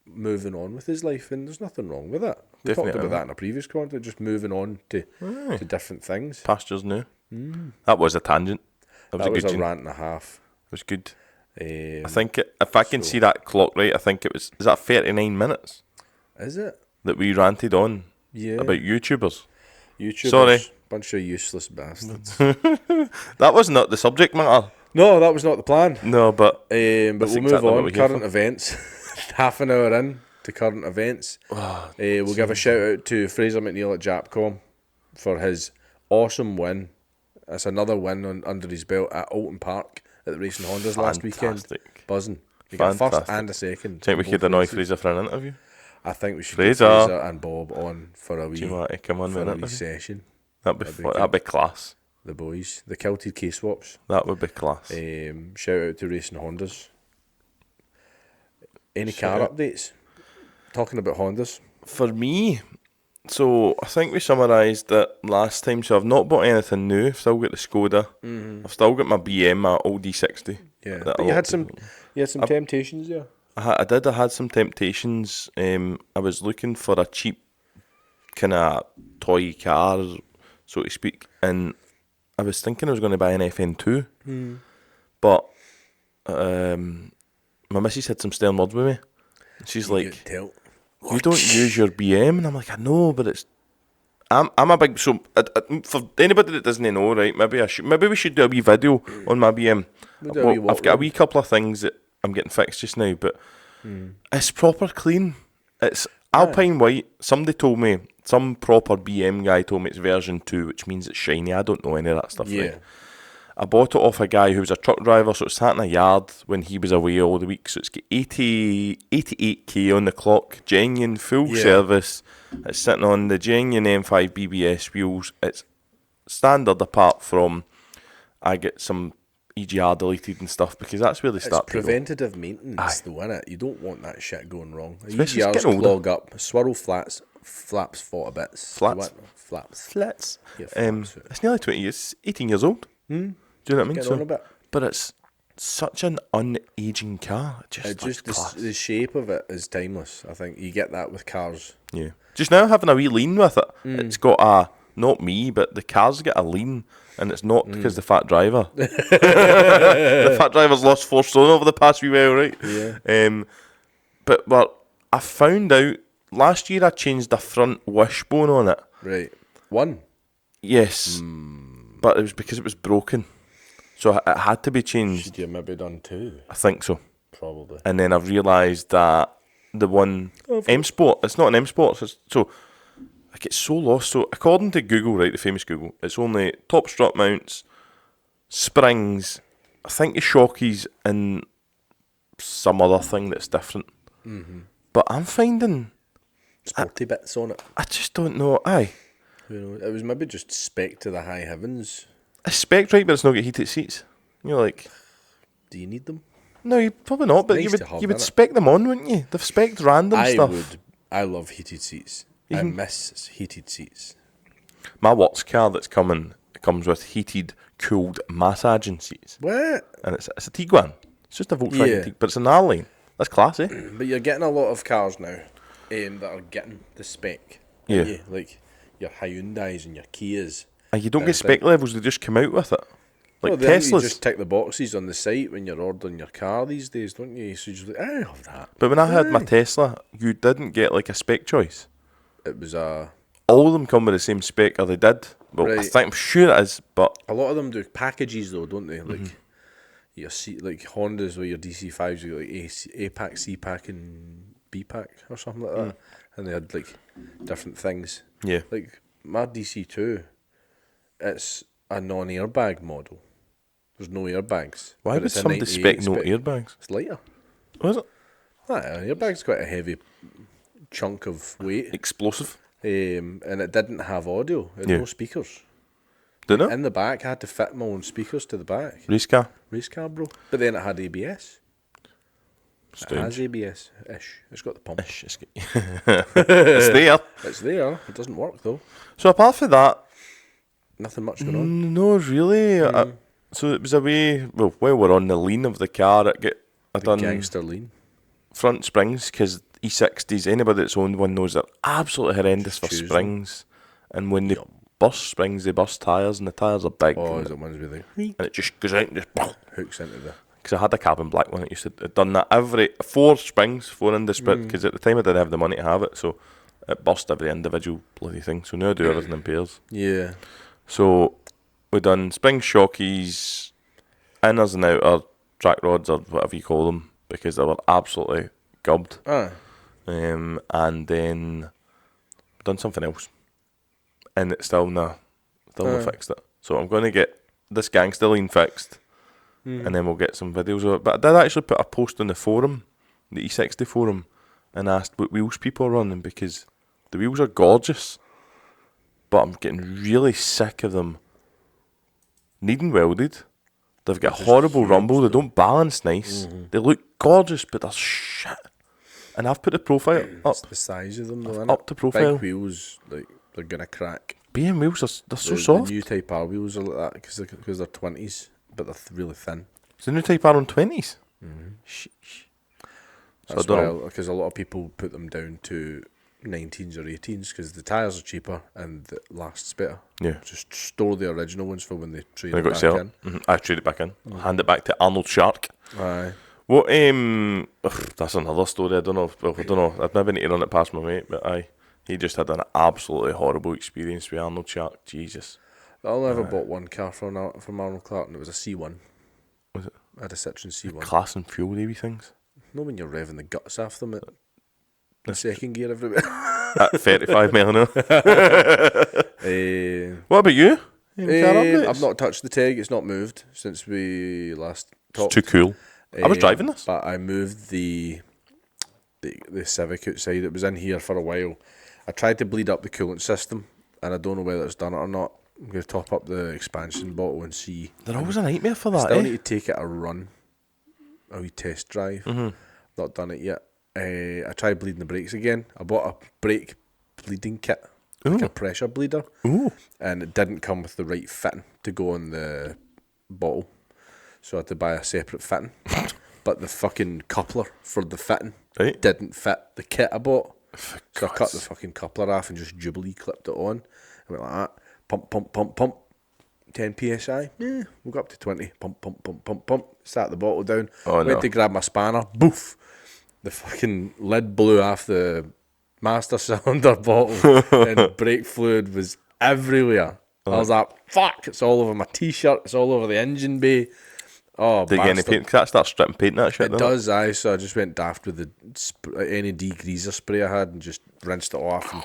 moving on with his life, and there's nothing wrong with it. We Definitely talked about that in a previous content, just moving on to different things. Pastures new. That was a tangent. That was good a rant and a half. It was good. I think if I can see that clock right, I think it was, is that 39 minutes Is it? that we ranted on Yeah. about YouTubers? YouTubers. Sorry. Bunch of useless bastards. That was not the subject matter. No, that was not the plan. No, but But we'll exactly move what on. we're here Current for. events. Half an hour in to current events. We'll give a shout out to Fraser McNeil at Japcom for his awesome win. That's another win under his belt at Alton Park at the Racing Hondas last weekend. Fantastic. Buzzing. He got a first Fantastic. and a second. Think we Both could annoy races. Fraser for an interview? I think we should Fraser. get Fraser and Bob on for a wee, Do you want to come on with an wee interview? session. That'd be class. The boys. The Kilted K-Swaps. That would be class. Shout out to Racing Hondas. Any Shout car out. updates? Talking about Hondas. For me, so I think we summarised it last time. So I've not bought anything new. I've still got the Skoda. I've still got my BM, my old D60. Yeah, that but a you lot had of some. people- You had some temptations there. I did. I had some temptations. I was looking for a cheap kind of toy car, so to speak, and I was thinking I was going to buy an FN2, but my missus had some stern words with me. She's You like, could tell. "You don't use your BM," and I'm like, "I know, but it's." I'm a big for anybody that doesn't know, right? Maybe we should do a wee video on my BM. We'll do a wee walk I've got a round. wee couple of things that I'm getting fixed just now, but it's proper clean. It's Alpine white. Somebody told me, some proper BM guy told me it's version 2, which means it's shiny. I don't know any of that stuff. Yeah. Right? I bought it off a guy who was a truck driver, so it's sat in a yard when he was away all the week. So it's got 88k on the clock, genuine full Yeah. service. It's sitting on the genuine M5 BBS wheels. It's standard apart from I get some EGR deleted and stuff because that's where they It's start to go. preventative maintenance, Aye. though, innit? You don't want that shit going wrong. Especially it's EGRs getting older. clog up, swirl flaps 40 bits. Flats? You want- Flaps. Flats. Yeah, flaps. It's nearly 20 years, 18 years old. Do you know what I mean? Getting on a bit. But it's such an unaging car. It just looks class. The shape of it is timeless. I think you get that with cars. Yeah. Just now having a wee lean with it. It's got a, not me, but the car's got a lean, and it's not because the fat driver. The fat driver's lost 4 stone over the past wee while, right? Yeah. But I found out last year I changed the front wishbone on it. Right. One? Yes. But it was because it was broken. So it had to be changed. Should you maybe done 2? I think so. Probably. And then I've realised that the one M Sport, it's not an M Sport, so I get so lost. So according to Google, right, the famous Google, it's only top strut mounts, springs, I think the shockies, and some other thing that's different. But I'm finding sporty bits on it. I just don't know. Aye. You know, it was maybe just spec to the high heavens. It's spec right, but it's not got heated seats. You're like, do you need them? No, you probably not. But you would spec them on, wouldn't you? They've spec'd random stuff. I love heated seats. I miss heated seats. My works car that's coming comes with heated, cooled massaging seats. What? And it's a Tiguan. It's just a Volkswagen Tiguan, but it's an R-Line. That's classy. But you're getting a lot of cars now that are getting the spec. Yeah. Like your Hyundais and your Kias. And you don't get spec levels, they just come out with it. Like Teslas. You just tick the boxes on the site when you're ordering your car these days, don't you? So you're just like, I have that. But when I had my Tesla, you didn't get like a spec choice. It was all of them come with the same spec, or they did. Well, I'm sure it is, but a lot of them do packages though, don't they? Like your like Hondas with your DC5s, you got like A pack, C pack, and B pack or something like that, and they had like different things. Yeah. Like my DC2, it's a non-airbag model. There's no airbags. Why would somebody spec no airbags? It's lighter. Was it? An airbag's quite a heavy chunk of weight. Explosive. And it didn't have audio. It had no speakers. Didn't it? In the back, I had to fit my own speakers to the back. Race car, bro. But then it had ABS. Strange. It has ABS-ish. It's got the pump. It's there. It's there. It doesn't work, though. So apart from that, nothing much going on. No, really. So it was a way, well, while we're on the lean of the car, I done gangster lean. Front springs, because E60s, anybody that's owned one knows they're absolutely horrendous for springs. And when they burst springs, they burst tyres, and the tyres are big. Oh, is it ones with and it just goes out and just hooks into the... Because I had a carbon black one that used to have done that every 4 springs, 4 in the split, because at the time I didn't have the money to have it, so it burst every individual bloody thing. So now I do everything in pairs. Yeah. So we done spring shockies, inners and outer track rods, or whatever you call them, because they were absolutely gubbed. And then done something else, and it's still not fixed it. So I'm going to get this gangster lean fixed, and then we'll get some videos of it. But I did actually put a post on the forum, the E60 forum, and asked what wheels people are running, because the wheels are gorgeous, but I'm getting really sick of them needing welded. They've got horrible rumble. They don't balance nice. They look gorgeous, but they're shit. And I've put the profile up. It's the size of them, though, isn't up the profile. Big wheels, like, they're gonna crack. BM wheels, they're so soft. The new Type R wheels are like that because they're 20s, but they're really thin. Is the new Type R on 20s? Sheesh. So That's why, because a lot of people put them down to 19s or 18s because the tyres are cheaper and it lasts better. Yeah. Just store the original ones for when they trade it back in. I trade it back in. Hand it back to Arnold Shark. Aye. What? That's another story. I don't know. I've never need to run it past my mate, but he just had an absolutely horrible experience with Arnold Shark. Jesus. I only ever bought one car from Arnold Clark, and it was a C1. Was it? I had a Citroen C1. Class and fuel, wee things. No, when you're revving the guts off them at the second gear everywhere. At 35 mile an hour. What about you? I've not touched the tag. It's not moved since we last talked. It's too cool. I was driving this. But I moved the Civic outside. It was in here for a while. I tried to bleed up the coolant system, and I don't know whether it's done it or not. I'm going to top up the expansion bottle and see. They're always a nightmare for that, I still need to take it a run. A wee test drive. Not done it yet. I tried bleeding the brakes again. I bought a brake bleeding kit. Like a pressure bleeder. Ooh. And it didn't come with the right fitting to go on the bottle, so I had to buy a separate fitting. But the fucking coupler for the fitting didn't fit the kit I bought. So I cut the fucking coupler off and just Jubilee clipped it on. I went like that. Pump, pump, pump, pump. 10 psi. Yeah, we'll go up to 20. Pump, pump, pump, pump, pump. Sat the bottle down. Went to grab my spanner. Boof. The fucking lid blew off the master cylinder bottle and brake fluid was everywhere. I was like, fuck, it's all over my t-shirt. It's all over the engine bay. Oh, did you get any paint? Cause that starts stripping paint that shit. It does, aye. So I just went daft with the any degreaser spray I had and just rinsed it off and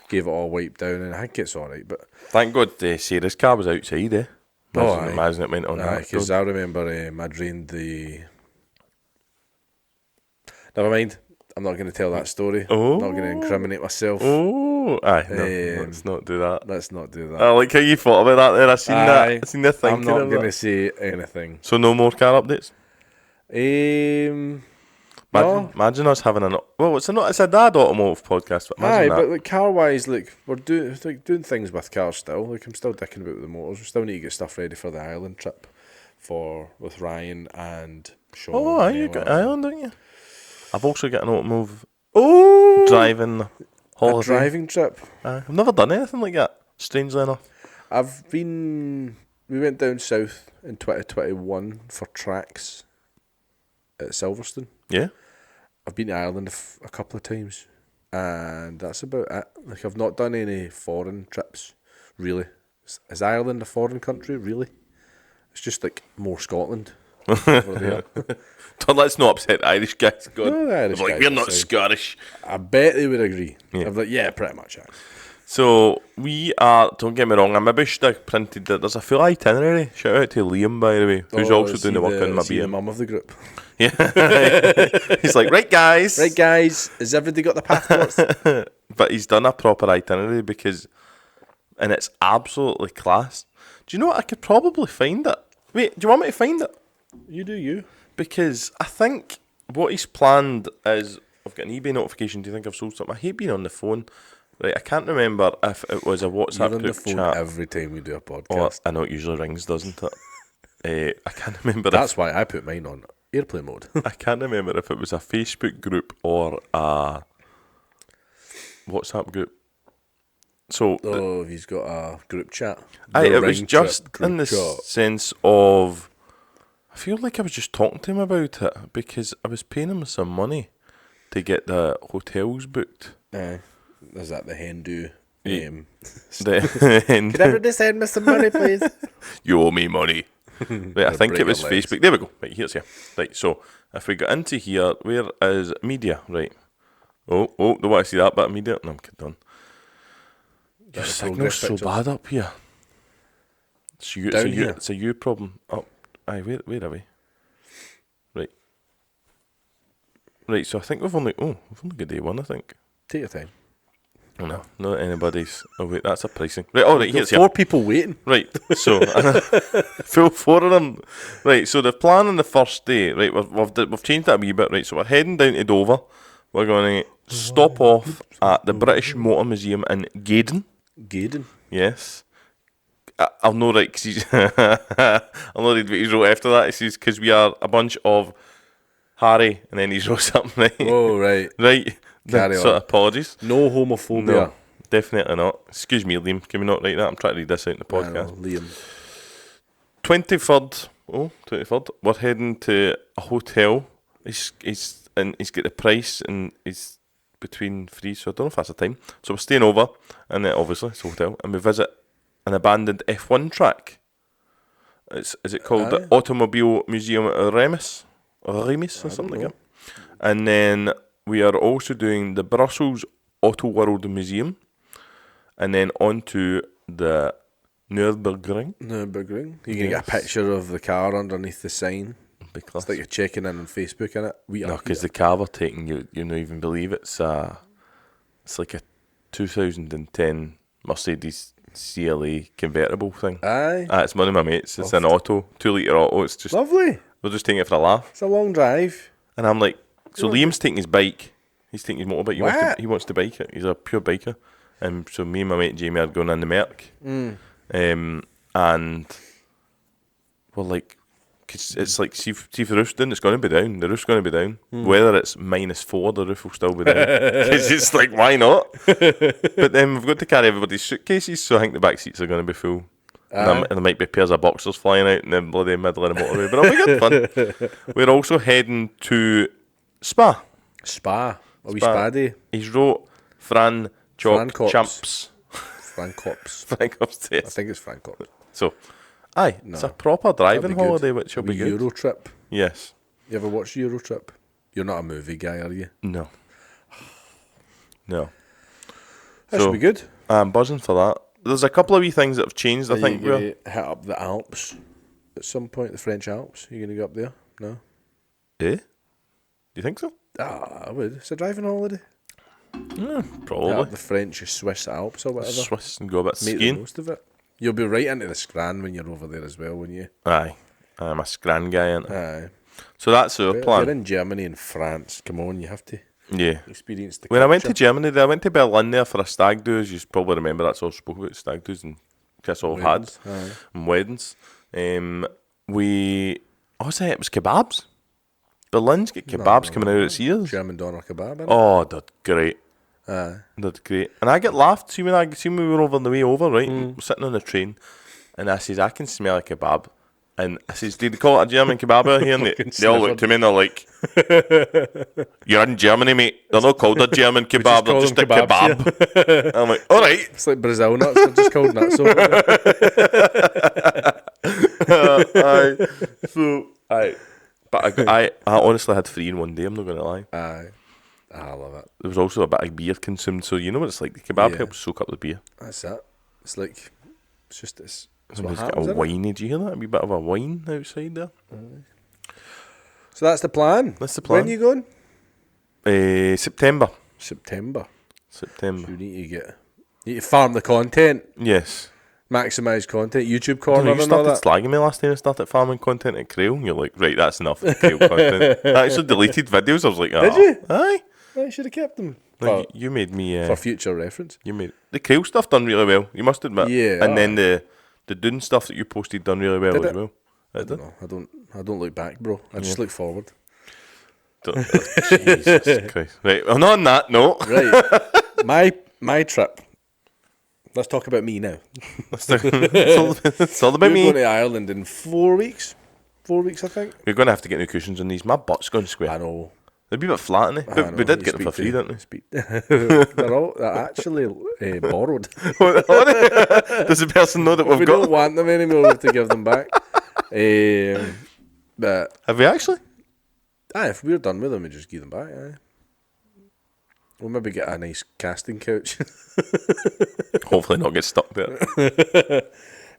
gave it all wiped down. And I think it's all right. But thank God Sarah's car was outside. Imagine it went on that. Because I remember I drained the. Never mind. I'm not going to tell that story. I'm not going to incriminate myself. Aye, no, let's not do that. Let's not do that. I like how you thought about that there. I seen the thinking. I'm not going to say anything. So no more car updates? No. Imagine us having it's a dad automotive podcast. But imagine that. But like car wise, like we're doing things with cars still. Like I'm still dicking about with the motors. We still need to get stuff ready for the Ireland trip with Ryan and Sean. You got Ireland, don't you? I've also got an automotive driving holiday. A driving trip. I've never done anything like that, strangely enough. We went down south in 2021 for tracks at Silverstone. Yeah. I've been to Ireland a couple of times, and that's about it. Like, I've not done any foreign trips, really. Is Ireland a foreign country, really? It's just like more Scotland. Over there. Let's not upset the Irish guys. God. No, the Irish guys we're not Scottish. I bet they would agree. Yeah. I'm like, yeah, pretty much. So we are. Don't get me wrong. I'm a bit printed that there's a full itinerary. Shout out to Liam, by the way, who's also doing the work on my BM. The mum of the group. Yeah, he's like, right guys, has everybody got the passports? But he's done a proper itinerary and it's absolutely class. Do you know what? I could probably find it. Wait, do you want me to find it? You do you. Because I think what he's planned is, I've got an eBay notification. Do you think I've sold something? I hate being on the phone. Right, I can't remember if it was a WhatsApp You're on group the phone chat. every time we do a podcast. I know it usually rings, doesn't it? I can't remember. That's why I put mine on airplane mode. I can't remember if it was a Facebook group or a WhatsApp group. So he's got a group chat. It was just in the sense of, I feel like I was just talking to him about it because I was paying him some money to get the hotels booked. Is that the Hindu name? Could everybody send me some money, please? You owe me money. Right, I think it was Facebook. There we go. Right, here's here. Right, so if we go into here, where is media? Right. Oh, don't want to see that bit of media. No, I'm kidding. Your signal's so bad up here. It's a you problem. Oh, aye, where are we? Right, so I think we've only got day one, I think. Take your time. Oh, no, not anybody's. Oh wait, that's a pricing. Right, all right, here's four people waiting. Right, so full four of them. Right, so the plan on the first day. Right, we've changed that a wee bit. Right, so we're heading down to Dover. We're going to stop off at the British Motor Museum in Gaydon. Gaydon. Yes. I'll know, right, because I'll know what he's wrote after that. He says, because we are a bunch of Harry, and then he's wrote something, right? Oh, right. Right. Carry so on. Apologies. No homophobia. No, definitely not. Excuse me, Liam. Can we not write that? I'm trying to read this out in the podcast. Liam. 23rd. We're heading to a hotel. He's got the price, and he's between free, so I don't know if that's the time. So we're staying over, and then obviously it's a hotel, and we visit an abandoned F1 track. Is it called the Automobile Museum at Remis or something like that? And then we are also doing the Brussels Auto World Museum, and then on to the Nürburgring. You can get a picture of the car underneath the sign. It's like you're checking in on Facebook, innit? No, because the car we're taking, you don't even believe it's like a 2010 Mercedes CLA convertible thing. Aye. It's one of my mates. It's an auto, 2-litre auto. It's just lovely. We're just taking it for a laugh. It's a long drive. And I'm like, so Liam's taking his bike. He's taking his motorbike. He wants to bike it. He's a pure biker. And so me and my mate Jamie are going in the Merc. And Well, like, cause it's like, see if the roof's down, it's going to be down. The roof's going to be down. Whether it's -4, the roof will still be down. Because it's like, why not? But then we've got to carry everybody's suitcases, so I think the back seats are going to be full. And there might be pairs of boxers flying out in the bloody middle of the motorway, but it'll be good fun. We're also heading to Spa. Spa. A wee spa day. He's wrote Fran Chalk Francorps. Champs. Francorps. Francorps, I yes. think it's Francorps. So, it's a proper driving That'd be good. holiday, which will be good. Euro trip. Yes. You ever watch Euro Trip? You're not a movie guy, are you? No. No. That should be good. I'm buzzing for that. There's a couple of wee things that have changed, I think. You're going to hit up the Alps at some point, the French Alps. You're going to go up there? No? Do you think so? I would. It's a driving holiday. Probably. Hit up the French or Swiss Alps or whatever. Swiss and go a bit Make the skiing. most of it. You'll be right into the Scran when you're over there as well, won't you? Aye. I'm a Scran guy, aren't I? Aye. So that's our plan. You're in Germany and France. Come on, you have to Yeah. experience the When I went to culture. Germany, I went to Berlin there for a stag do, as you probably remember. That's all I spoke about, stag do's, and that's all I've had. Weddings, aye. And weddings. It was kebabs. Berlin's got kebabs coming out of its ears. German doner kebab, innit? Oh, they're great. Aye. They're great. And I get laughed. See when we were over on the way over, right? We're sitting on the train, and I says, I can smell a kebab. And I says, did they call it a German kebab out here? And they all look to me and they're like, you're in Germany, mate. They're not called a German kebab, they're call just a them kebabs kebab. I'm like, all right. It's like Brazil nuts. They're just called nuts. Over there. But I honestly had 3 in one day, I'm not going to lie. Aye. I love it. There was also a bit of beer consumed, so you know what it's like. The kebab Yeah. helps soak up the beer. That's it. It's like, it's just this. It's what Somebody's got happens, a innit? winey. Do you hear that? A wee bit of a wine outside there. So that's the plan. That's the plan. When are you going? September. September. September. You need to farm the content, Yes. maximise content, YouTube You corner and all started that. slagging me last time I started farming content at Crail, and you're like, right, that's enough Crail content. I actually deleted videos. I was like, Did you? Aye. I should have kept them Like, you made me. for future reference. You made the Crail stuff done really well. You must admit. Yeah. And then the Dune stuff that you posted done really well Did as it? well. I don't know. I don't look back, bro. I just look forward. Jesus Christ. Right. Well, not on that note. Right. My trip. Let's talk about me now. It's all about We're me. going to Ireland in 4 weeks. 4 weeks, I think. We're going to have to get new cushions on these. My butt's going square. I know. They'd be a bit flat, innit? I But know. we did You get them for speak free, didn't they're actually borrowed. we? Does the person know that We we've don't got? want them anymore. We have to give them back. But Have we actually? if we're done with them, we just give them back. We'll maybe get a nice casting couch. Hopefully not get stuck there.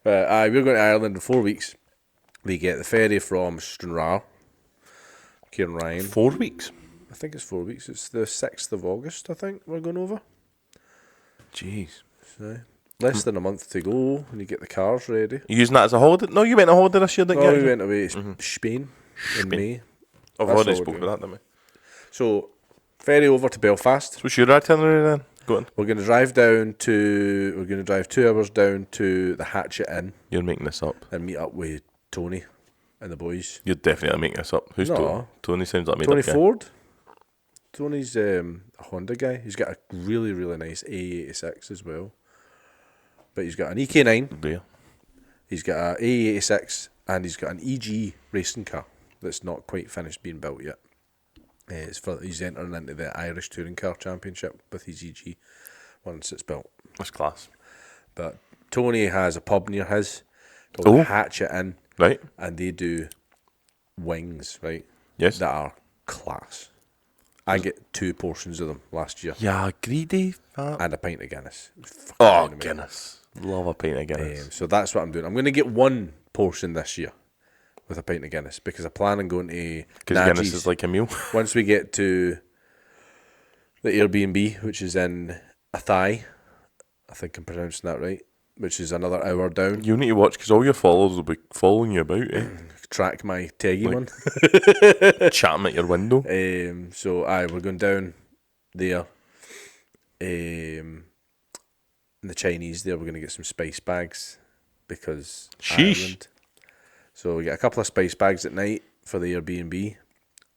We're going to Ireland in 4 weeks. We get the ferry from Stranraer, Kieran Ryan. 4 weeks. I think it's 4 weeks. It's the 6th of August, I think, we're going over. Jeez. So, less than a month to go, and you get the cars ready. You using that as a holiday? No, you went on holiday this year, didn't No, you? we went away to Spain in May. I've That's already all we're spoken doing. about that, didn't we? So, ferry over to Belfast. What's your itinerary then? Go on. We're going to drive 2 hours down to the Hatchet Inn You're making this up. and meet up with Tony and the boys. You're definitely making this up. Who's No. Tony? Tony sounds like me. Tony Ford. Tony's a Honda guy. He's got a really, really nice A86 as well. But he's got an EK9, Beer. he's got an A86, and he's got an EG racing car that's not quite finished being built yet. He's entering into the Irish Touring Car Championship with his EG once it's built. That's class. But Tony has a pub near his called Oh. Hatchet Inn, Right? and they do wings, right? Yes. That are class. I get 2 portions of them last year Yeah, greedy. Fat. and a pint of Guinness. Fucking Oh, amazing. Guinness. Love a pint of Guinness. So that's what I'm doing. I'm going to get 1 portion this year with a pint of Guinness because I plan on going to Because Guinness is like a meal. once we get to the Airbnb, which is in Athy. I think I'm pronouncing that right, which is another hour down. You need to watch because all your followers will be following you about, eh? Track my Teggy one. Chatting at your window. So we're going down there. In the Chinese there, we're going to get some spice bags because Sheesh. Ireland. So we get a couple of spice bags at night for the Airbnb.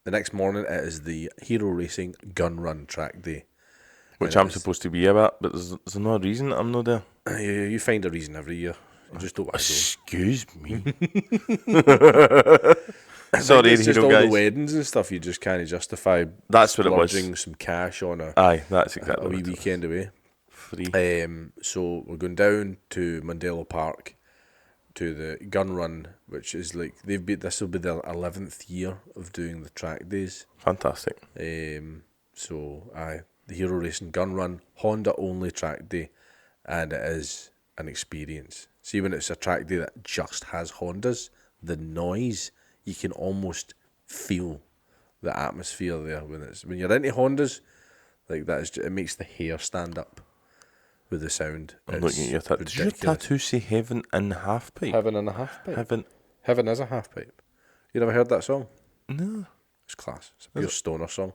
The next morning, it is the Hero Racing Gun Run track day. Which I'm supposed to be about, but there's no reason I'm not there. You find a reason every year. You just don't want to go. Excuse me. Sorry, it's just all the weddings and stuff. You just can't justify. That's what it was. Some cash on That's exactly a wee weekend away. Free. So we're going down to Mandela Park to the gun run, which is like this will be their 11th year of doing the track days. Fantastic. So the Hero Racing Gun Run, Honda only track day, and it is an experience. See, when it's a track day that just has Hondas, the noise, you can almost feel the atmosphere there when you're into Hondas, like that is it makes the hair stand up with the sound. I'm looking at your tattoo. Did your tattoo say heaven in half pipe? Heaven in a half pipe. Heaven is a half pipe. You never heard that song? No. It's class. It's a pure stoner song.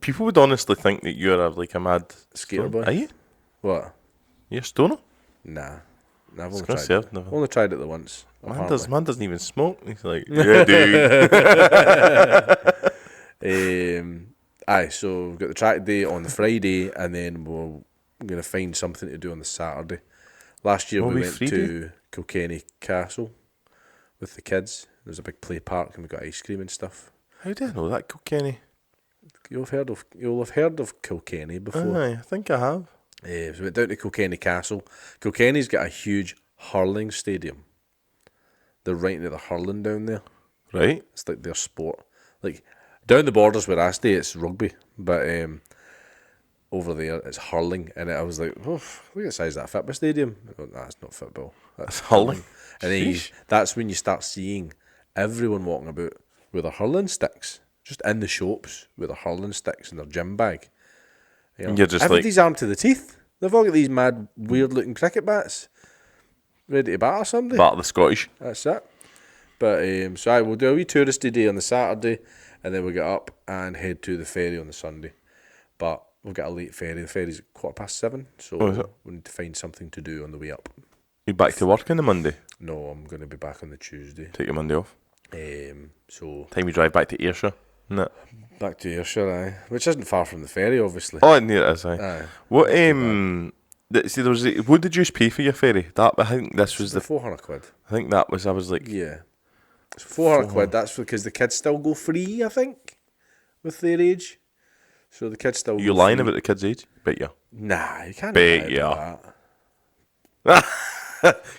People would honestly think that you're like a mad skater boy. Are you? What? You're a stoner? Nah. I've only tried it the once. Man doesn't even smoke. He's like, yeah, dude. So we've got the track day on the Friday, and then we're going to find something to do on the Saturday. Last year we went to Kilkenny Castle with the kids. There's a big play park, and we got ice cream and stuff. How do I know that, Kilkenny? You'll have heard of Kilkenny before. Aye, I think I have. So we went down to Kilkenny Castle. Kilkenny's got a huge hurling stadium. They're right into the hurling down there. Right. It's like their sport. Like down the borders where I stay, it's rugby, but over there it's hurling. And I was like, oh, look at the size of that football stadium. I go, nah, it's not football. That's hurling. And then that's when you start seeing everyone walking about with their hurling sticks, just in the shops with their hurling sticks in their gym bag. You know, and you're just everybody's armed to the teeth. They've all got these mad, weird-looking cricket bats ready to batter somebody. Batter the Scottish. That's it. But we'll do a wee touristy day on the Saturday, and then we'll get up and head to the ferry on the Sunday. But we'll get a late ferry. The ferry's at 7:15, so we need to find something to do on the way up. You back to work on the Monday? No, I'm going to be back on the Tuesday. Take your Monday off. So time you drive back to Ayrshire, isn't it? Back to Ayrshire, aye. Which isn't far from the ferry, obviously. Oh, near it is, aye. What what did you pay for your ferry? That I think this was the £400. I think that was. I was like, yeah, it's £400. That's because the kids still go free, I think, with their age. So the kids still. You lying about the kids' age? Bet you. Nah, you can't. Bet you.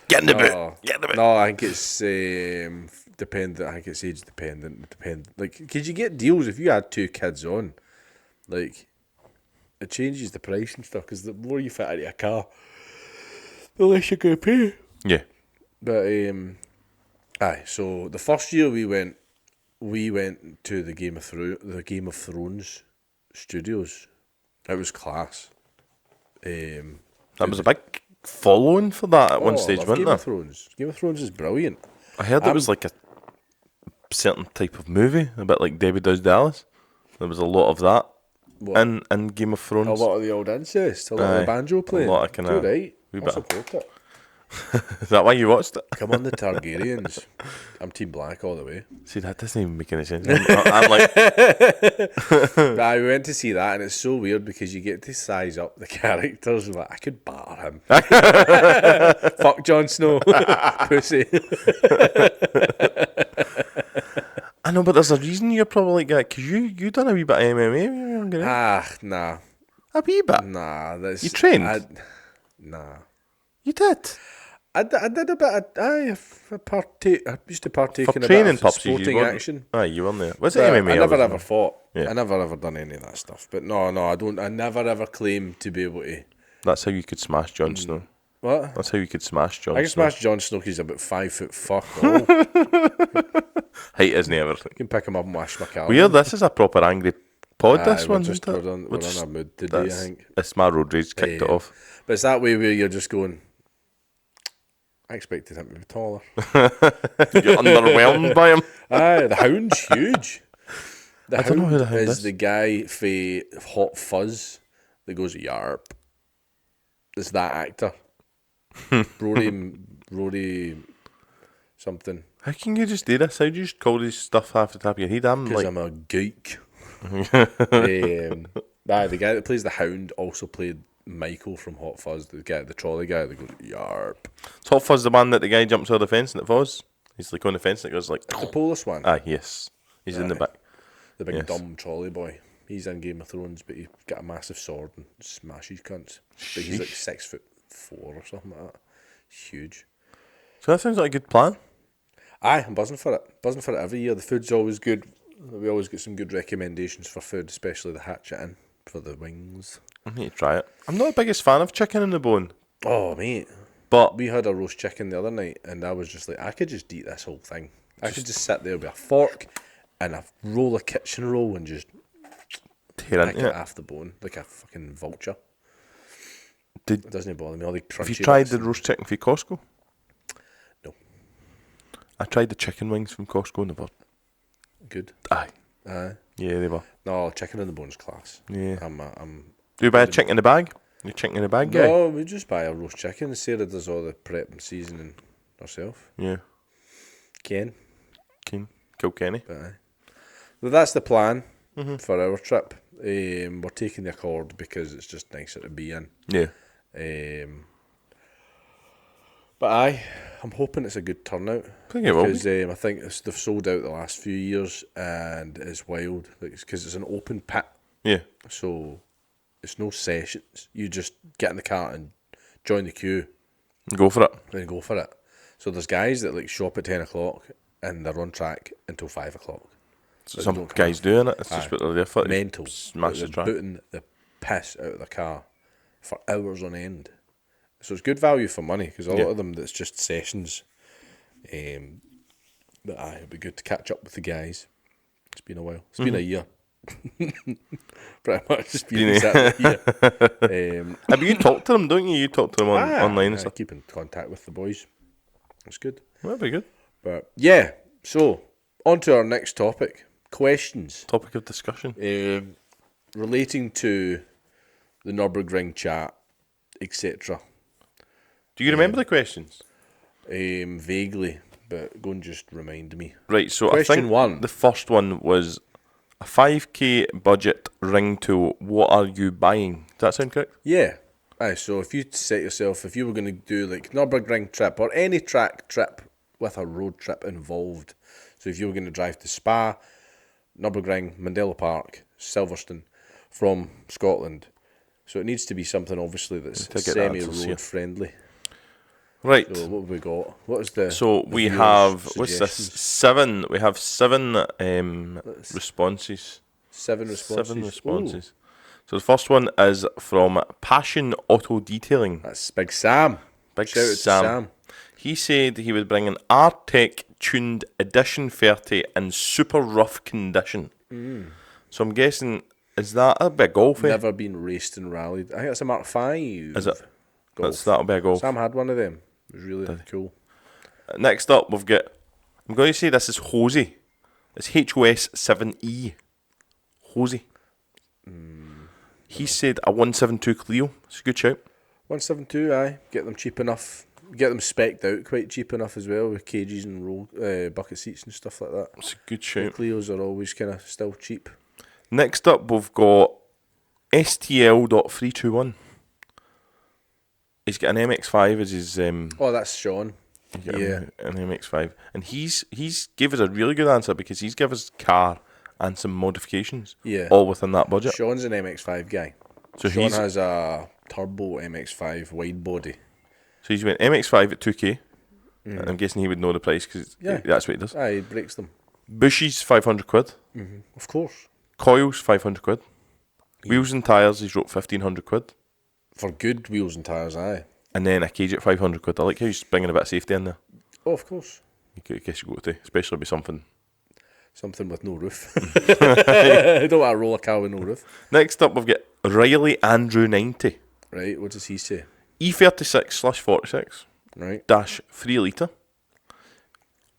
Get in the boot. Get in the boot. No, I think it's dependent. I think it's age dependent. Like, because you get deals if you had 2 kids on, like, it changes the price and stuff. Because the more you fit into a car, the less you're gonna pay. Yeah. But so the first year we went to the Game of Thrones studios. It was class. That was a big following for that at one stage, wasn't Game there? of Thrones. Game of Thrones is brilliant. I heard it was like a certain type of movie, a bit like Debbie Does Dallas. There was a lot of that in Game of Thrones. A lot of the old incest, a lot of the banjo playing. A lot of kind of. Right. I support it. Is that why you watched it? Come on, the Targaryens. I'm Team Black all the way. See, that doesn't even make any sense. I'm like... we went to see that, and it's so weird because you get to size up the characters. Like, I could batter him. Fuck Jon Snow. Pussy. I know, but there's a reason you're probably like that, because you done a wee bit of MMA when you were younger. Nah. A wee bit? Nah. You trained? Nah. You did? I did a bit. I used to partake for in a training bit of sporting action. Aye, you weren't there. Was it MMA? I never ever fought. Yeah. I never ever done any of that stuff. But no, I don't. I never ever claim to be able to. That's how you could smash Jon Snow. What? That's how you could smash Jon Snow. I can smash Jon Snow because he's about 5 foot fuck all. Height isn't everything. You can pick him up and wash my car. Weird, this is a proper angry pod, this one. We're on a mood today, I think. It's my road rage kicked it off. But it's that way where you're just going, I expected him to be taller. You're underwhelmed by him. Aye, the Hound's huge. I don't know who the Hound is. The guy for Hot Fuzz that goes yarp. It's that actor. Rory something. How can you just do this? How do you just call this stuff off the top of your head? Because I'm a geek. The guy that plays the Hound also played Michael from Hot Fuzz, the trolley guy that goes, yarp. Is Hot Fuzz the one that the guy jumps over the fence and it falls? He's like on the fence and it goes like... The police one. Ah, yes. He's in the back. The big dumb trolley boy. He's in Game of Thrones, but he's got a massive sword and smashes cunts. But he's like 6'4" or something like that. Huge. So that sounds like a good plan. Aye, I'm buzzing for it. Buzzing for it every year. The food's always good. We always get some good recommendations for food, especially the Hatchet Inn for the wings. I need to try it. I'm not the biggest fan of chicken in the bone. Oh, mate. But we had a roast chicken the other night, and I was just like, I could just eat this whole thing. I could just sit there with a fork and a roll of kitchen roll and just tear pick into it it. off the bone like a fucking vulture. It doesn't bother me. All the crunchy. Have you tried the roast chicken from Costco? No. I tried the chicken wings from Costco and they were good. Aye. Aye. Yeah, they were. No, chicken in the bone's class. Yeah. I'm Do you buy a chicken in a bag? You chicken in a bag guy? No, we just buy a roast chicken. Sarah does all the prep and seasoning herself. Yeah. Ken. Kilkenny. But aye. Well, that's the plan for our trip. We're taking the Accord because it's just nicer to be in. Yeah. But aye, I'm hoping it's a good turnout. I think it will because I think they've sold out the last few years and it's wild because it's an open pit. Yeah. So it's no sessions. You just get in the car and join the queue. Go for it. And go for it. So there's guys that like shop at 10 o'clock and they're on track until 5 o'clock. So some guys doing it. It's just what they're there for. Mental. Smash the track. Booting the piss out of the car for hours on end. So it's good value for money because a lot of them that's just sessions. But aye, it'd be good to catch up with the guys. It's been a while. It's been a year. Pretty much. It's been exactly a year. But you talk to them, don't you? You talk to them online and I stuff. keep in contact with the boys. It's good. That'd be good. But yeah, so on to our next topic. Questions. Topic of discussion. Relating to the Nürburgring chat, etc. Do you remember the questions? Vaguely, but go and just remind me. Right, so Question I think 1. the first one was a 5k budget ring tool. What are you buying? Does that sound correct? Yeah. Aye, so if you set yourself, if you were going to do like Nürburgring trip or any track trip with a road trip involved, so if you were going to drive to Spa, Nürburgring, Mandela Park, Silverstone from Scotland, so it needs to be something obviously that's semi-road friendly. Right. So what have we got? What is the? So we have what's this? 7. We have 7 responses. 7 responses. 7 responses. So the first one is from Passion Auto Detailing. That's Big Sam. Big Shout out to Sam. He said he would bring an R-Tech tuned Edition 30 in super rough condition. So I'm guessing, is that a big golf? Never been raced and rallied. I think it's a Mark 5. Is it? Golf. That'll be a golf. Sam had one of them. It was really cool. Next up, we've got, I'm going to say this is Hosey. It's HOS 7E. Hosey. He said a 172 Clio. It's a good shout. 172, aye. Get them cheap enough. Get them spec'd out quite cheap enough as well with cages and roll, bucket seats and stuff like that. It's a good shout. The Clios are always kind of still cheap. Next up, we've got STL.321. He's got an MX-5 as his... Oh, that's Sean. Yeah. An MX-5. And he's gave us a really good answer because he's given us car and some modifications. Yeah. All within that budget. Sean's an MX-5 guy. So Sean has a turbo MX-5 wide body. So he's went MX-5 at 2k. And I'm guessing he would know the price because that's what he does. Aye, he breaks them. Bushes, 500 quid. Of course. Coils, 500 quid. Wheels and tyres, he's wrote 1,500 quid. For good wheels and tyres, aye. And then a cage at 500 quid. I like how he's bringing a bit of safety in there. Oh, of course. I guess you go to, especially with something. Something with no roof. I don't want to roll a car with no roof. Next up, we've got Riley Andrew 90. Right, what does he say? E36/46. Right. Dash 3 litre.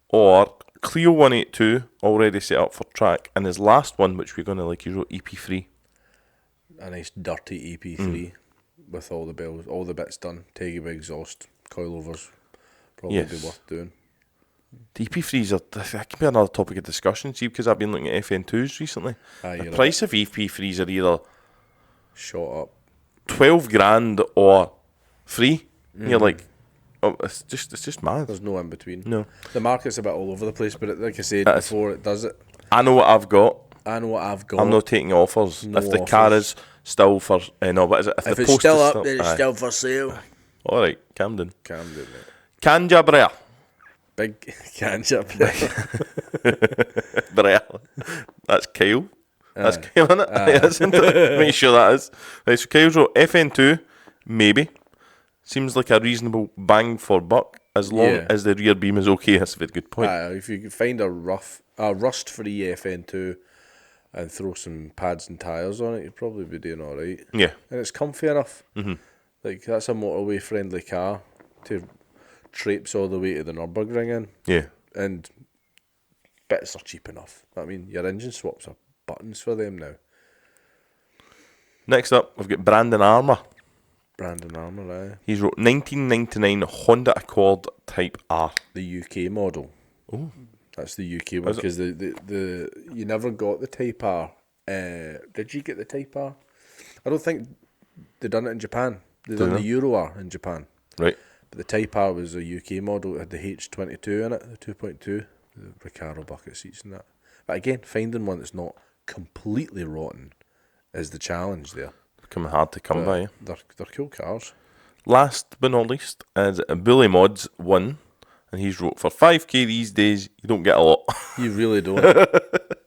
Or Clio 182, already set up for track. And his last one, which we're going to like, he wrote EP3. A nice dirty EP3 with all the bells, all the bits done. Teggy exhaust, coilovers. Probably be worth doing. EP3s that can be another topic of discussion. See, because I've been looking at FN2s recently. The price of EP3s are either shot up 12 grand or free. You're like, oh, it's just mad. There's no in between. No, the market's a bit all over the place, but like I said before, it does it. I know what I've got. I'm not taking offers. No if the car is still for no, what is it? If it's still up, then it's still for sale. All right, Camden, mate. Canjabrea. Big Canjabrea. Brea. That's Kyle. That's Kyle, isn't it? Make sure that is. Right, so Kyle's wrote FN2, maybe. Seems like a reasonable bang for buck, as long as the rear beam is okay. That's a very good point. If you could find a rust-free FN2 and throw some pads and tyres on it, you'd probably be doing all right. Yeah. And it's comfy enough. Mm-hmm. Like, that's a motorway-friendly car to traipse all the way to the Nürburgring in. Yeah. And bits are cheap enough. I mean, your engine swaps are buttons for them now. Next up, we've got Brandon Armour. He's wrote 1999 Honda Accord Type R. The UK model. Oh. That's the UK one, because the you never got the Type R. Did you get the Type R? I don't think they done it in Japan. They done the Euro R in Japan. Right. But the Type R was a UK model. It had the H22 in it, the 2.2, the Recaro bucket seats and that. But again, finding one that's not completely rotten is the challenge there. Becoming hard to come by. They're cool cars. Last but not least is Bully Mods 1. And he's wrote, for 5k these days, you don't get a lot. You really don't.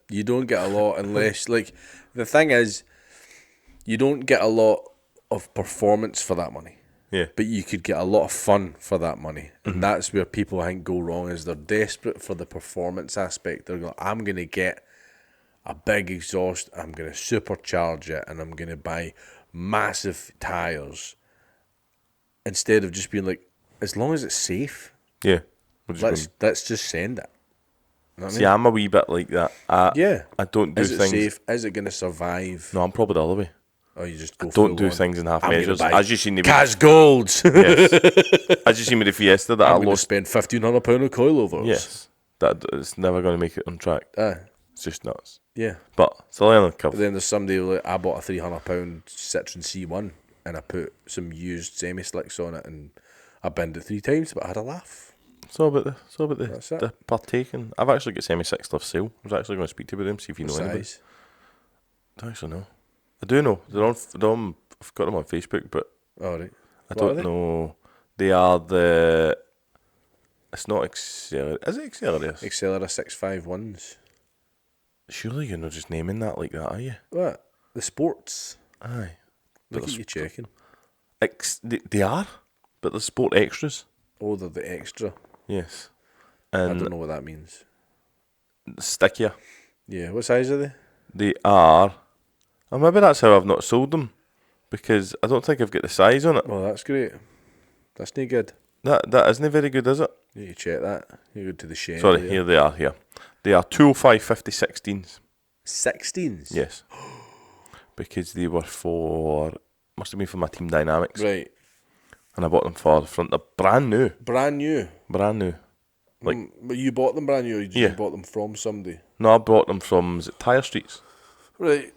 You don't get a lot unless, like, the thing is, you don't get a lot of performance for that money. Yeah. But you could get a lot of fun for that money. And that's where people, I think, go wrong, is they're desperate for the performance aspect. They're going, I'm going to get a big exhaust, I'm going to supercharge it, and I'm going to buy massive tyres. Instead of just being like, as long as it's safe, let's just send it. You know what I mean? I'm a wee bit like that. I don't do things. Is it safe? Is it going to survive? No, I'm probably the other way. Or you just go I don't do things in half measures. As you seen the Cas Golds. Yes. As you seen with the Fiesta that I'm going to spend £1,500 on coilovers. Yes. That it's never going to make it on track. It's just nuts. Yeah. But it's a learning curve. But then there's somebody like, I bought a £300 Citroen C1 and I put some used semi-slicks on it and I binned it 3 times, but I had a laugh. So about the partaking. I've actually got semi-six left sale. I was actually going to speak to you about them, see if you know anybody. I don't actually know. I do know. I've got them on Facebook, but right. I don't know. They are the... It's not Accelera. Is it Accelera? Accelera 651s. Surely you're not just naming that like that, are you? What? The sports? Aye. Look at you checking. They are, but they're sport extras. Oh, they're the extra. Yes. And I don't know what that means. Stickier. Yeah, what size are they? They are... Oh, maybe that's how I've not sold them, because I don't think I've got the size on it. Well, that's great. That's no good. That isn't very good, is it? You need to check that. You go to the shed. Sorry, here they are. Here they are. 205/50 16s. 16s. Yes. Because they were must have been for my Team Dynamics. Right. And I bought them for the front. They're brand new. Brand new. Like, but you bought them brand new, or you bought them from somebody? No, I bought them from Tyre Streets. Right.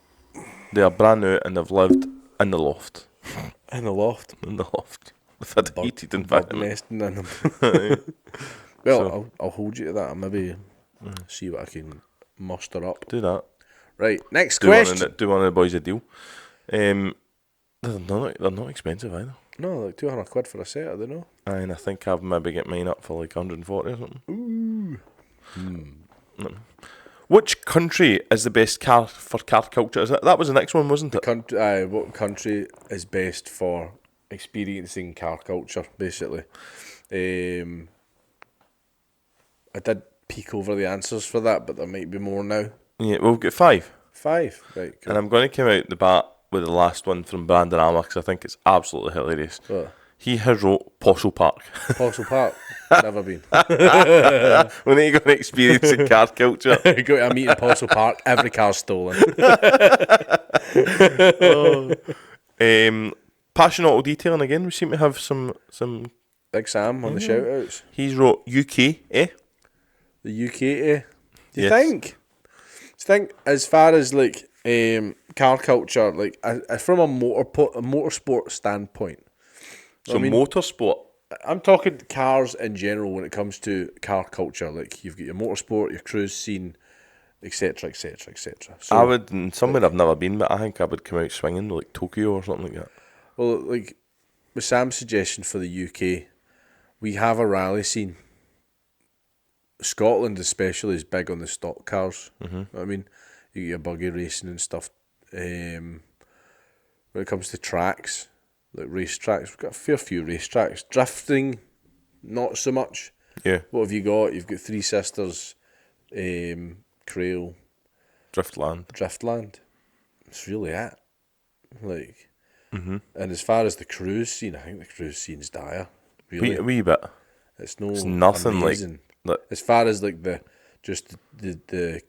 They are brand new and they've lived in the loft. In the loft. They've had heated environment. Nesting in them. Well, I'll hold you to that. I'll maybe see what I can muster up. Do that. Right, next question. Do one of the boys a deal. They're not expensive either. No, like £200 for a set, are they no? And I think I've maybe get mine up for like 140 or something. Ooh. Which country is the best car for car culture? That was the next one, wasn't it? What country is best for experiencing car culture, basically? I did peek over the answers for that, but there might be more now. Yeah, we've got 5. 5, right, cool. And I'm going to come out the bat with the last one from Brandon Armour because I think it's absolutely hilarious. What? He has wrote Postle Park. Postle Park? Never been. When are you going to experience in car culture? Go to a meet in Postle Park, every car's stolen. Passion Auto Detailing again, we seem to have some Big Sam on the shout-outs. He's wrote UK, the UK to? Do you Yes. think? Do you think as far as like car culture, like from a motorsport standpoint? So motorsport. I'm talking cars in general when it comes to car culture. Like you've got your motorsport, your cruise scene, etc., etc., etc. So I would, in somewhere I've never been, but I think I would come out swinging like Tokyo or something like that. well, like with Sam's suggestion for the UK, we have a rally scene. Scotland especially is big on the stock cars. Mm-hmm. I mean, you get your buggy racing and stuff. When it comes to tracks, like racetracks, we've got a fair few racetracks. Drifting, not so much. Yeah. What have you got? You've got Three Sisters, Crail, Driftland. It's really it. Like, and as far as the cruise scene, I think the cruise scene's dire. Really, A wee bit. it's nothing amazing. like As far as like the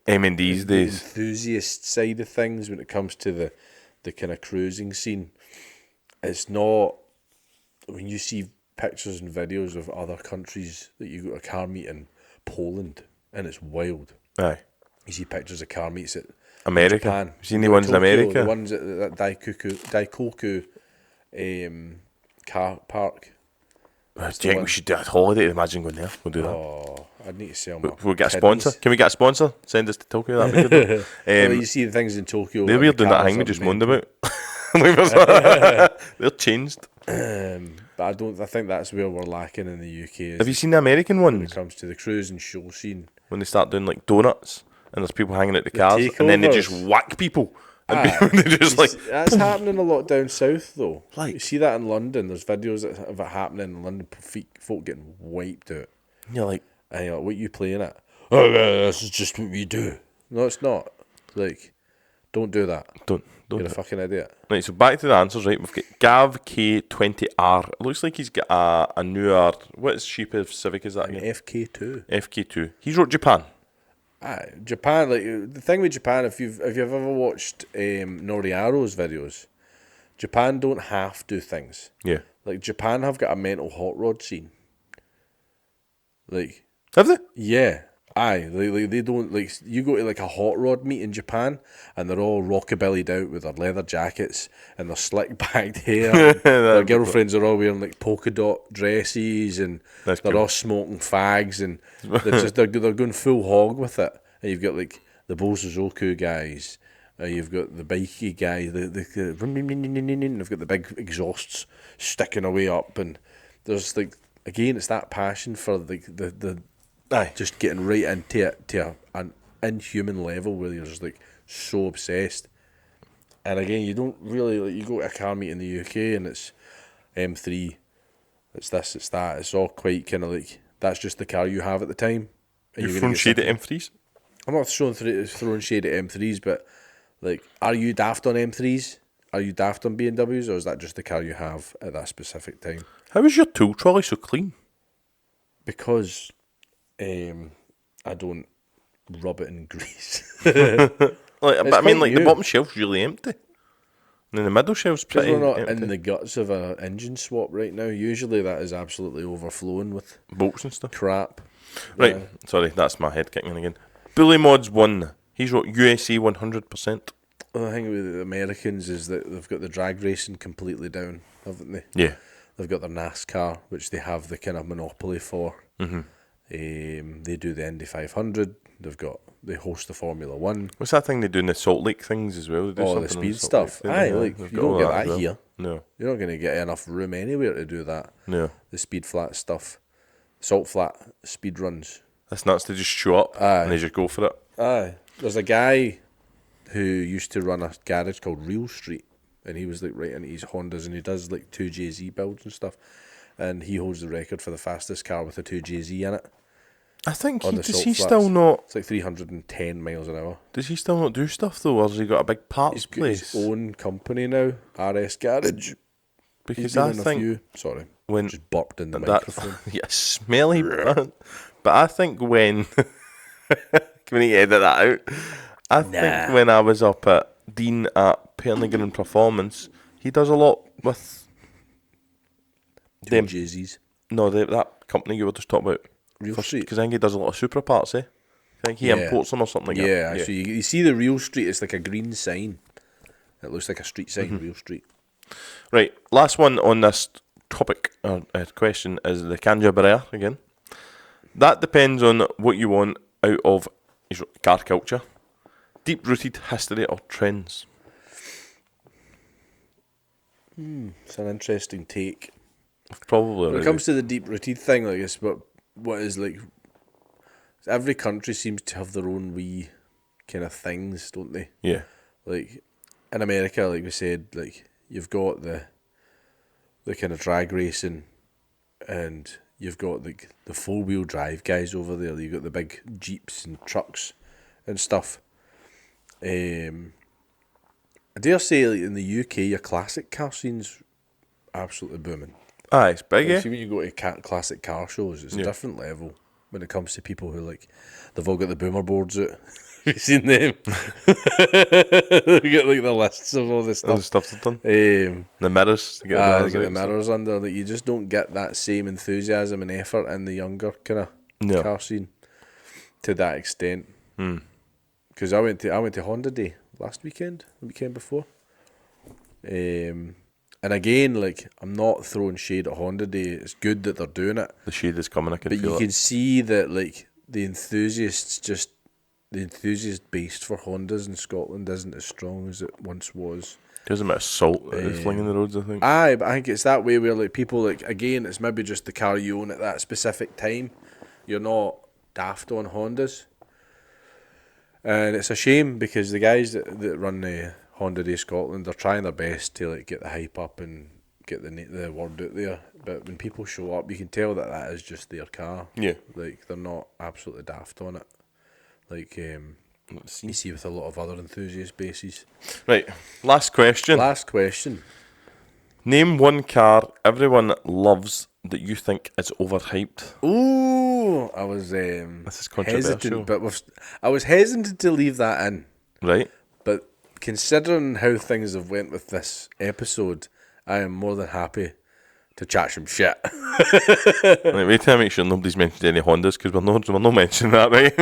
M&D's days. enthusiast side of things when it comes to the kind of cruising scene, it's not. When you see pictures and videos of other countries that you go to a car meet in Poland, and it's wild. Aye. You see pictures of car meets at America. Japan. You seen the ones in America? The ones at that Daikoku car park. Jake, we should do a holiday. Imagine going there. We'll do that. Oh, I'd need to sell my We'll get a kidneys. sponsor. Can we get a sponsor? Send us to Tokyo. That'd be good. Well, you see the things in Tokyo. They're like weird the doing that cars thing we are just mental. moaned about. They're changed. But I think that's where we're lacking in the UK. Is Have you seen the American when it ones? comes to the cruise and show scene? When they start doing like donuts and there's people hanging out the cars and then they just takeovers. whack people. And Aye. they just like, That's happening a lot down south though. Like- You see that in London. There's videos of it happening in London. Folk getting wiped out. you're like, And you're like, what are you playing at? Oh, this is just what we do. No, it's not. Like, don't do that. don't. You're a fucking idiot. Right, so back to the answers, right? We've got Gav K20R. It looks like he's got a newer, what shape of Civic is that again? FK2. FK2. He's wrote Japan. Japan, like the thing with Japan, if you've ever watched Noriaro's videos, Japan don't half do things. Yeah. Like Japan have got a mental hot rod scene. Like, Have they? yeah, they don't like. You go to like a hot rod meet in Japan, and they're all rockabillyed out with their leather jackets and their slick backed hair. Their girlfriends are all wearing like polka dot dresses, and That's they're cool. all smoking fags, and they're going full hog with it. And you've got like the Bosozoku guys. You've got the bikey guy. They've got the big exhausts sticking away up, and there's like again, it's that passion for like the Aye. just getting right into it to an inhuman level where you're just like so obsessed. And again, you don't really like you go to a car meet in the UK and it's M3, it's this, it's that. It's all quite kind of like that's just the car you have at the time. And You're gonna throwing get shade at something- M3s? I'm not throwing shade at M3s, but like, are you daft on M3s? Are you daft on BMWs, or is that just the car you have at that specific time? How is your tool trolley so clean? Because I don't rub it in grease. But I mean, quite like, the new. bottom shelf's really empty. And then the middle shelf's Because pretty we're not empty. in the guts of an engine swap right now. Usually that is absolutely overflowing with Bolts and stuff. crap. Right, sorry, that's my head kicking in again. Bully Mods 1. He's wrote USA 100%. Well, the thing with the Americans is that they've got the drag racing completely down, haven't they? Yeah. They've got their NASCAR, which they have the kind of monopoly for. Mm-hmm. They do the Indy 500. They host the Formula 1. What's that thing they do in the Salt Lake things as well? They do All the something on speed Salt stuff. Lake. Aye, They've like, you got don't all get as that well. here. No. You're not going to get enough room anywhere to do that. No. The speed flat stuff. Salt flat speed runs. That's nuts. They just show up and they just go for it. Aye. There's a guy who used to run a garage called Real Street, and he was like right into his Hondas, and he does like 2JZ builds and stuff, and he holds the record for the fastest car with a 2JZ in it. I think On the does salt he flats. still not? It's like 310 miles an hour. Does he still not do stuff though, or has he got a big parts He's got place? his own company now, RS Garage. Because He's been I in a think few. Sorry, when just burped in the that microphone. yeah, smelly. Man. But I think when can we edit that out? I think when I was up at Dean at Pernigan and Performance, he does a lot with them. 2JZs. No, that company you were just talking about. Real Street. Because I think he does a lot of super parts, I think he imports them or something like that. Yeah, so you see the Real Street, it's like a green sign. It looks like a street sign, Real Street. Right, last one on this topic or question is the Canberra again. That depends on what you want out of car culture. Deep-rooted history or trends. It's an interesting take. Probably. When it comes to the deep-rooted thing, like it's what is like, every country seems to have their own wee kind of things, don't they? Yeah. Like in America, like we said, like you've got the kind of drag racing, and you've got like the 4-wheel drive guys over there. You've got the big Jeeps and trucks and stuff. I dare say, like in the UK, your classic car scene's absolutely booming. Aye, it's big, See, when you go to classic car shows, it's a different level when it comes to people who like, they've all got the boomer boards out. Have you seen them? They get like the lists of all this All the stuff. stuff they've done. The mirrors. To get They get the mirrors under. Like, you just don't get that same enthusiasm and effort in the younger kind of car scene to that extent. Because I went to Honda Day last weekend, the weekend before. And again, like, I'm not throwing shade at Honda Day. It's good that they're doing it. The shade is coming, I can but feel it. But you can see that, like, the enthusiast base for Hondas in Scotland isn't as strong as it once was. There's a bit of salt flinging the roads, I think. Aye, but I think it's that way where, like, people, like, again, it's maybe just the car you own at that specific time. You're not daft on Hondas. And it's a shame because the guys that run the Honda Day Scotland are trying their best to like get the hype up and get the word out there. But when people show up, you can tell that is just their car. Yeah. Like, they're not absolutely daft on it. Like, you see with a lot of other enthusiast bases. Right, last question. Name one car everyone loves that you think is overhyped. Ooh, I was this is controversial. hesitant, but I was hesitant to leave that in. Right. But considering how things have went with this episode, I am more than happy to chat some shit. Right, wait till I make sure nobody's mentioned any Hondas, because we're not mentioning that, right?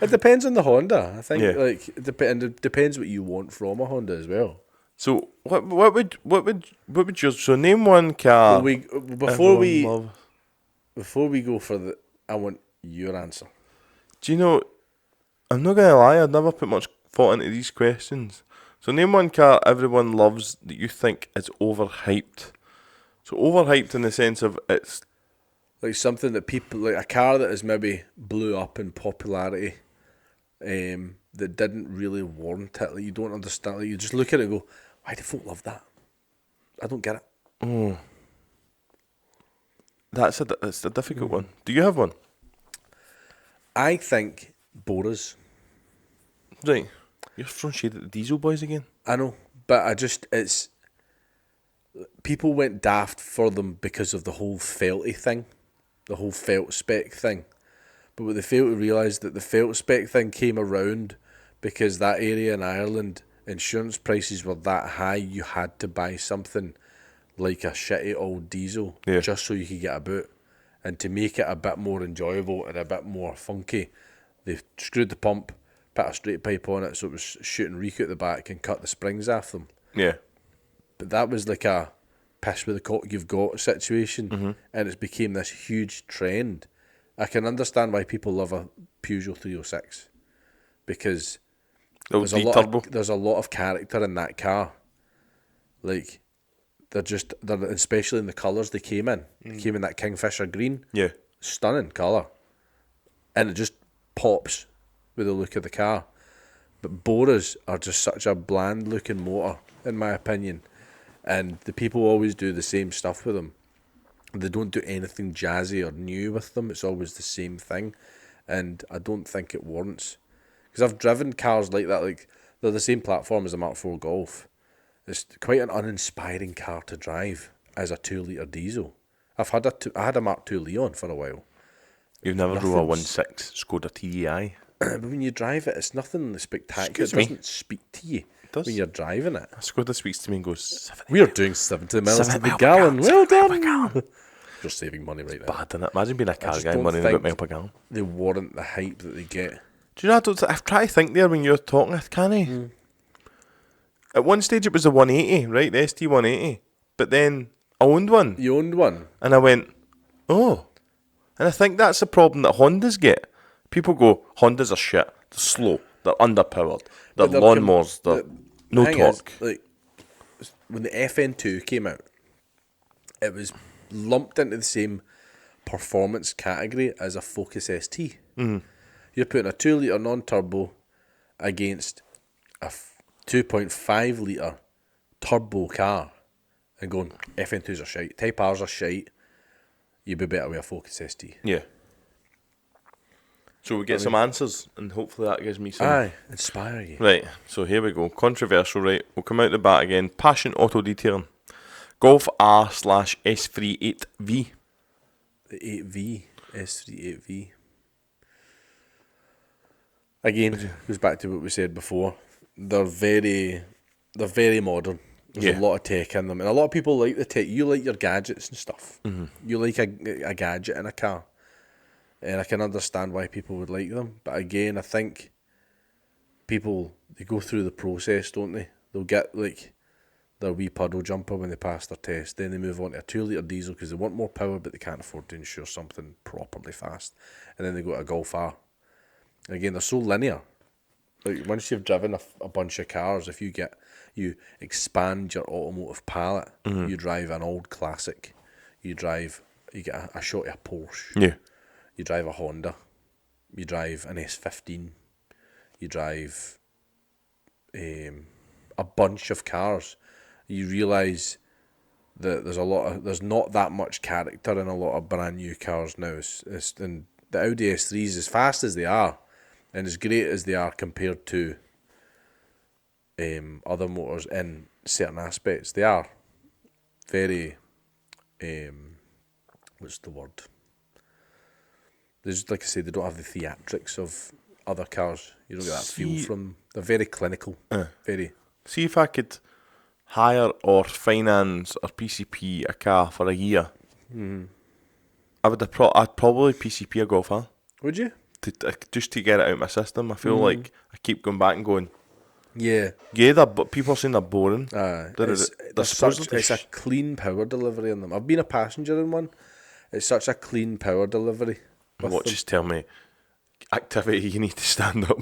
It depends on the Honda. I think like it depends what you want from a Honda as well. So what would yours? So name one car. Before we go for I want your answer. Do you know? I'm not gonna lie. I'd never put much thought into these questions. So name one car everyone loves that you think is overhyped. So overhyped in the sense of it's like something that people like, a car that has maybe blew up in popularity, that didn't really warrant it. Like, you don't understand. Like, you just look at it and go, why do folk love that? I don't get it. Oh, that's a difficult one. Do you have one? I think Boras. Right. You're throwing shade at the Diesel boys again. I know, but it's people went daft for them because of the whole felty thing, the whole felt spec thing. But what they fail to realise that the felt spec thing came around because that area in Ireland, insurance prices were that high, you had to buy something like a shitty old diesel just so you could get a boot. And to make it a bit more enjoyable and a bit more funky, they screwed the pump, put a straight pipe on it so it was shooting reek out the back and cut the springs off them. Yeah. But that was like a piss with the cock you've got situation, and it's became this huge trend. I can understand why people love a Peugeot 306 because there's a lot of character in that car. Like, they're especially in the colours they came in. They came in that Kingfisher green. Yeah. Stunning colour. And it just pops with the look of the car. But Boras are just such a bland looking motor, in my opinion. And the people always do the same stuff with them. They don't do anything jazzy or new with them. It's always the same thing. And I don't think it warrants. Because I've driven cars like that. Like, they're the same platform as a Mark IV Golf. It's quite an uninspiring car to drive as a 2-litre diesel. I had a Mark II Leon for a while. You've never drove a 1.6 Skoda TEI? But when you drive it, it's nothing spectacular. It doesn't speak to you when you're driving it. Skoda speaks to me and goes, we are doing 70 miles to the gallon. Well done. you're saving money right now. Bad, isn't it? Imagine being a car guy don't running about mile per gallon. They warrant the hype that they get. Do you know, I've tried to think there when you're talking, can I? At one stage it was the 180, right? The ST 180. But then I owned one. You owned one? And I went, oh. And I think that's the problem that Hondas get. People go, Hondas are shit. They're slow. They're underpowered. They're lawnmowers. They're no torque. Is, like, when the FN2 came out, it was lumped into the same performance category as a Focus ST. Mm-hmm. You're putting a 2 litre non-turbo against a 2.5 litre turbo car and going, FN2s are shite, Type R's are shite, you'd be better with a Focus ST. Yeah. So we get some answers, and hopefully that gives me some... inspire you. Right, so here we go. Controversial, right? We'll come out the bat again. Passion Auto Detailing. Golf R/S3 8V. The 8V. S3 8V. Again, goes back to what we said before. They're very modern. There's a lot of tech in them. And a lot of people like the tech. You like your gadgets and stuff. Mm-hmm. You like a gadget in a car. And I can understand why people would like them. But again, I think people, they go through the process, don't they? They'll get like their wee puddle jumper when they pass their test. Then they move on to a 2 litre diesel because they want more power, but they can't afford to insure something properly fast. And then they go to a Golf R. Again, they're so linear. Like once you've driven a bunch of cars, if you expand your automotive palette, you drive an old classic. You get a shot of a Porsche. Yeah. You drive a Honda. You drive an S15. You drive a bunch of cars. You realise that there's not that much character in a lot of brand new cars now. And the Audi S3s, as fast as they are, and as great as they are compared to other motors in certain aspects, they are very, what's the word? There's, like I say, they don't have the theatrics of other cars. You don't get that feel from them. They're very clinical. Very. See if I could hire or finance or PCP a car for a year. I'd probably PCP a Golf R. Would you? Just to get it out of my system. I feel like I keep going back and going, yeah, but people are saying they're boring. It's a clean power delivery in them. I've been a passenger in one. It's such a clean power delivery. Just tell me activity you need to stand up.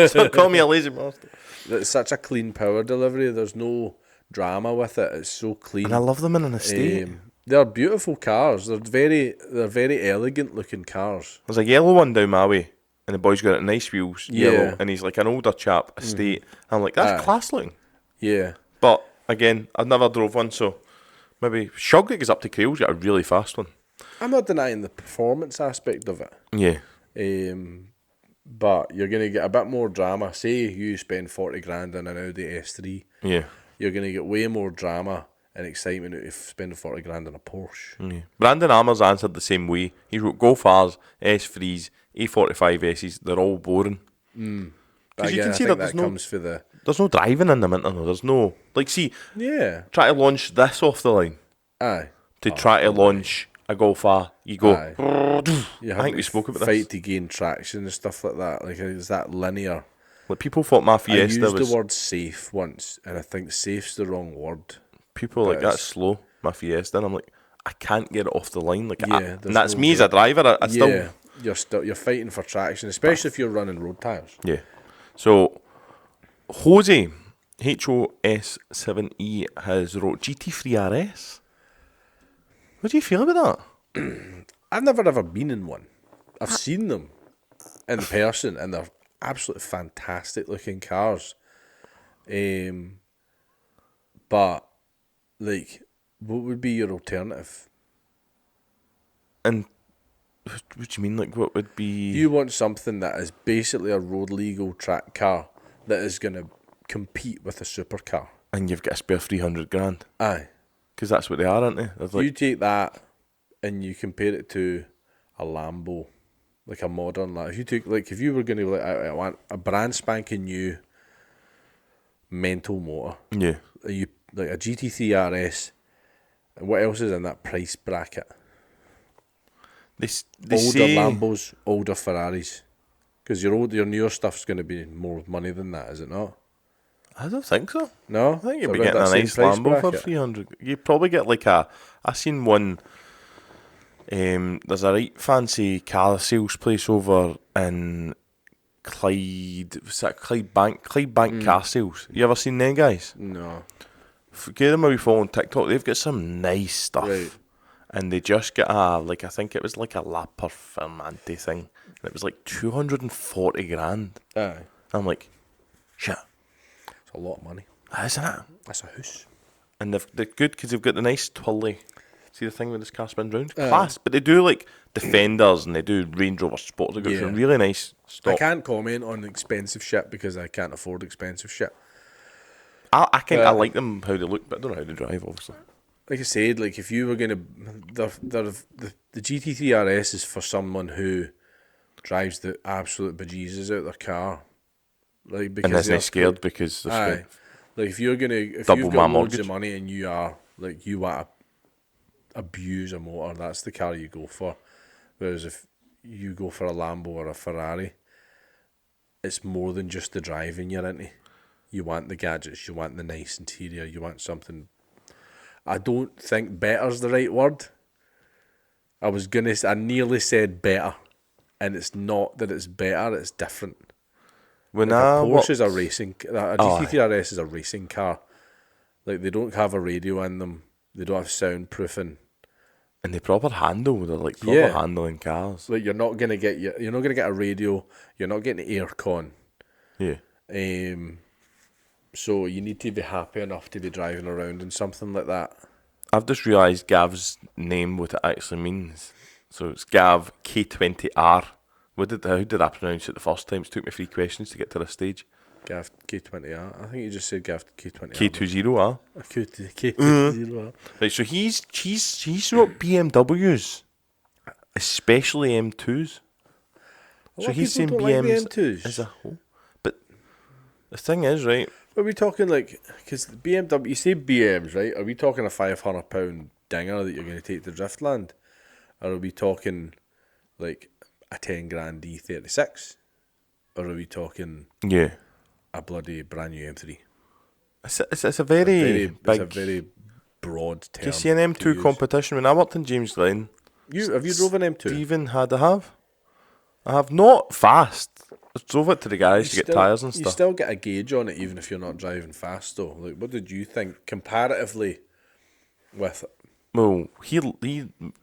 So call me a lazy bastard. It's such a clean power delivery. There's no drama with it. It's so clean. And I love them in an estate. They're beautiful cars. They're very elegant looking cars. There's a yellow one down my way, and the boy's got nice wheels, yellow, and he's like an older chap, estate. I'm like, that's class looking. Yeah. But again, I've never drove one, so maybe Shug that goes up to Creel's got a really fast one. I'm not denying the performance aspect of it. Yeah. But you're going to get a bit more drama. Say you spend 40 grand on an Audi S3. Yeah. You're going to get way more drama and excitement out of spending 40 grand on a Porsche. Yeah. Brandon Amers answered the same way. He wrote Golf R's, S3s, A45 S's, they're all boring. Because you can see that comes for the... There's no driving in them, isn't there? There's no... Like, see, try to launch this off the line. Aye. To try to launch a Golf R, you go... You I think we spoke about fight to gain traction and stuff like that. Like, it's that linear... Like, people thought my Fiesta was... I used the word safe once, and I think safe's the wrong word. People are like, that's slow, my Fiesta, and I'm like, I can't get it off the line. Like, and that's me as a driver. I still... You're fighting for traction, especially if you're running road tyres. Yeah. So, Jose, HOS7E, has wrote GT3 RS. What do you feel about that? I've never ever been in one. I've seen them in person, and they're absolutely fantastic looking cars. But, like, what would be your alternative? And what do you mean? Like, what would be... You want something that is basically a road legal track car that is going to compete with a supercar. And you've got to spare 300 grand. Aye. Because that's what they are, aren't they? Like... You take that and you compare it to a Lambo, like a modern... If you were going to... I want a brand spanking new mental motor. Yeah. Like a GT3 RS. And what else is in that price bracket? They older say Lambos, older Ferraris. Because your newer stuff's going to be more money than that, is it not? I don't think so. No? I think So you'd be around getting that a same nice price Lambo for bracket? 300. You'd probably get like I seen one. There's a right fancy car sales place over in Clyde. Was that Clyde Bank car sales. You ever seen them guys? No. Get them a wee follow on TikTok. They've got some nice stuff. Right. And they just get I think it was like a La Performante thing. And it was like 240 grand. Aye. I'm like, shit. It's a lot of money. Isn't it? That's a house. And they're good because they've got the nice twirly. See the thing with this car spins round? Class. But they do like Defenders and they do Range Rover Sports. They've got some really nice stock. I can't comment on expensive shit because I can't afford expensive shit. I like them how they look, but I don't know how they drive, obviously. Like I said, like if you were going to... The GT3 RS is for someone who drives the absolute bejesus out of their car. Like, because and isn't scared because they're scared. Like if you're going to... If Double you've my got loads mortgage. of money and you are... Like you want to abuse a motor, that's the car you go for. Whereas if you go for a Lambo or a Ferrari, it's more than just the driving you're into. You want the gadgets, you want the nice interior, you want something... I don't think better's the right word. I nearly said better, and it's not that it's better, it's different. When Like a Porsche is a racing... A GT3 RS is a racing car. Like, they don't have a radio in them, they don't have soundproofing. And they proper handle, they're like proper handling cars. Like, you're not gonna get a radio, you're not getting aircon. Yeah. So you need to be happy enough to be driving around in something like that. I've just realised Gav's name, what it actually means. So it's Gav K20R. How did I pronounce it the first time? It took me 3 questions to get to this stage. Gav K20R. I think you just said Gav K20R. K20R. K20R. Right, so he's got BMWs, especially M2s. So he's saying BMs M2s. as a whole. But the thing is, right? Are we talking like, because BMW, you say BMs, right? Are we talking a £500 dinger that you're going to take to Driftland? Or are we talking like a 10 grand D36? Or are we talking a bloody brand new M3? It's a very big... It's a very broad term. Do you see an M2 competition? When I worked in James Glen... Have you drove an M2? Stephen I have not fast. I drove it to the garage to get tyres and stuff. You still get a gauge on it even if you're not driving fast though. Like, what did you think comparatively with it? Well,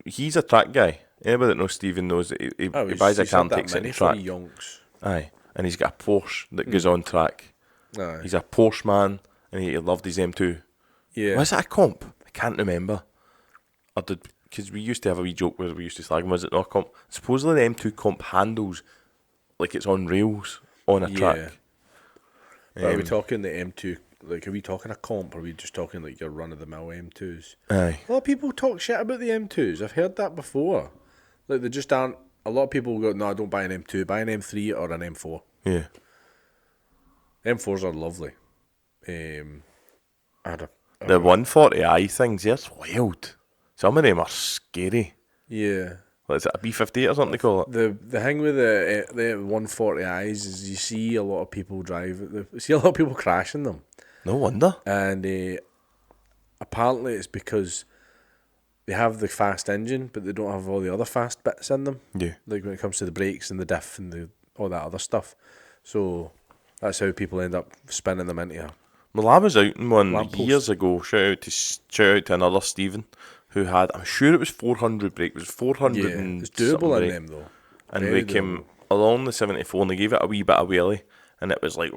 he's a track guy. Anybody that knows Stephen knows that he buys a car and takes it to track. Yonks. Aye, and he's got a Porsche that goes on track. Aye. He's a Porsche man and he loved his M2. Yeah. Was it a comp? I can't remember. Because we used to have a wee joke where we used to slag him, was it not a comp? Supposedly the M2 comp handles like it's on rails on a track. But are we talking the M2, like are we talking a comp or are we just talking like your run-of-the-mill M2s? Aye. A lot of people talk shit about the M2s. I've heard that before. Like they just aren't, a lot of people go, no, don't buy an M2, buy an M3 or an M4. Yeah. M4s are lovely. The 140i things, that's wild. Some of them are scary. Yeah. What is it, a B58 or something they call it? The thing with the 140i's is you see a lot of people crashing them. No wonder. And apparently it's because they have the fast engine, but they don't have all the other fast bits in them. Yeah. Like when it comes to the brakes and the diff and all that other stuff. So that's how people end up spinning them into a... Well, I was out in one Lamppost. years ago. Shout out to another Stephen who had, I'm sure it was 400 brake. It was 400 and it's doable in brake. them though. And Very we came along the 74 and they gave it a wee bit of wheelie. And it was like,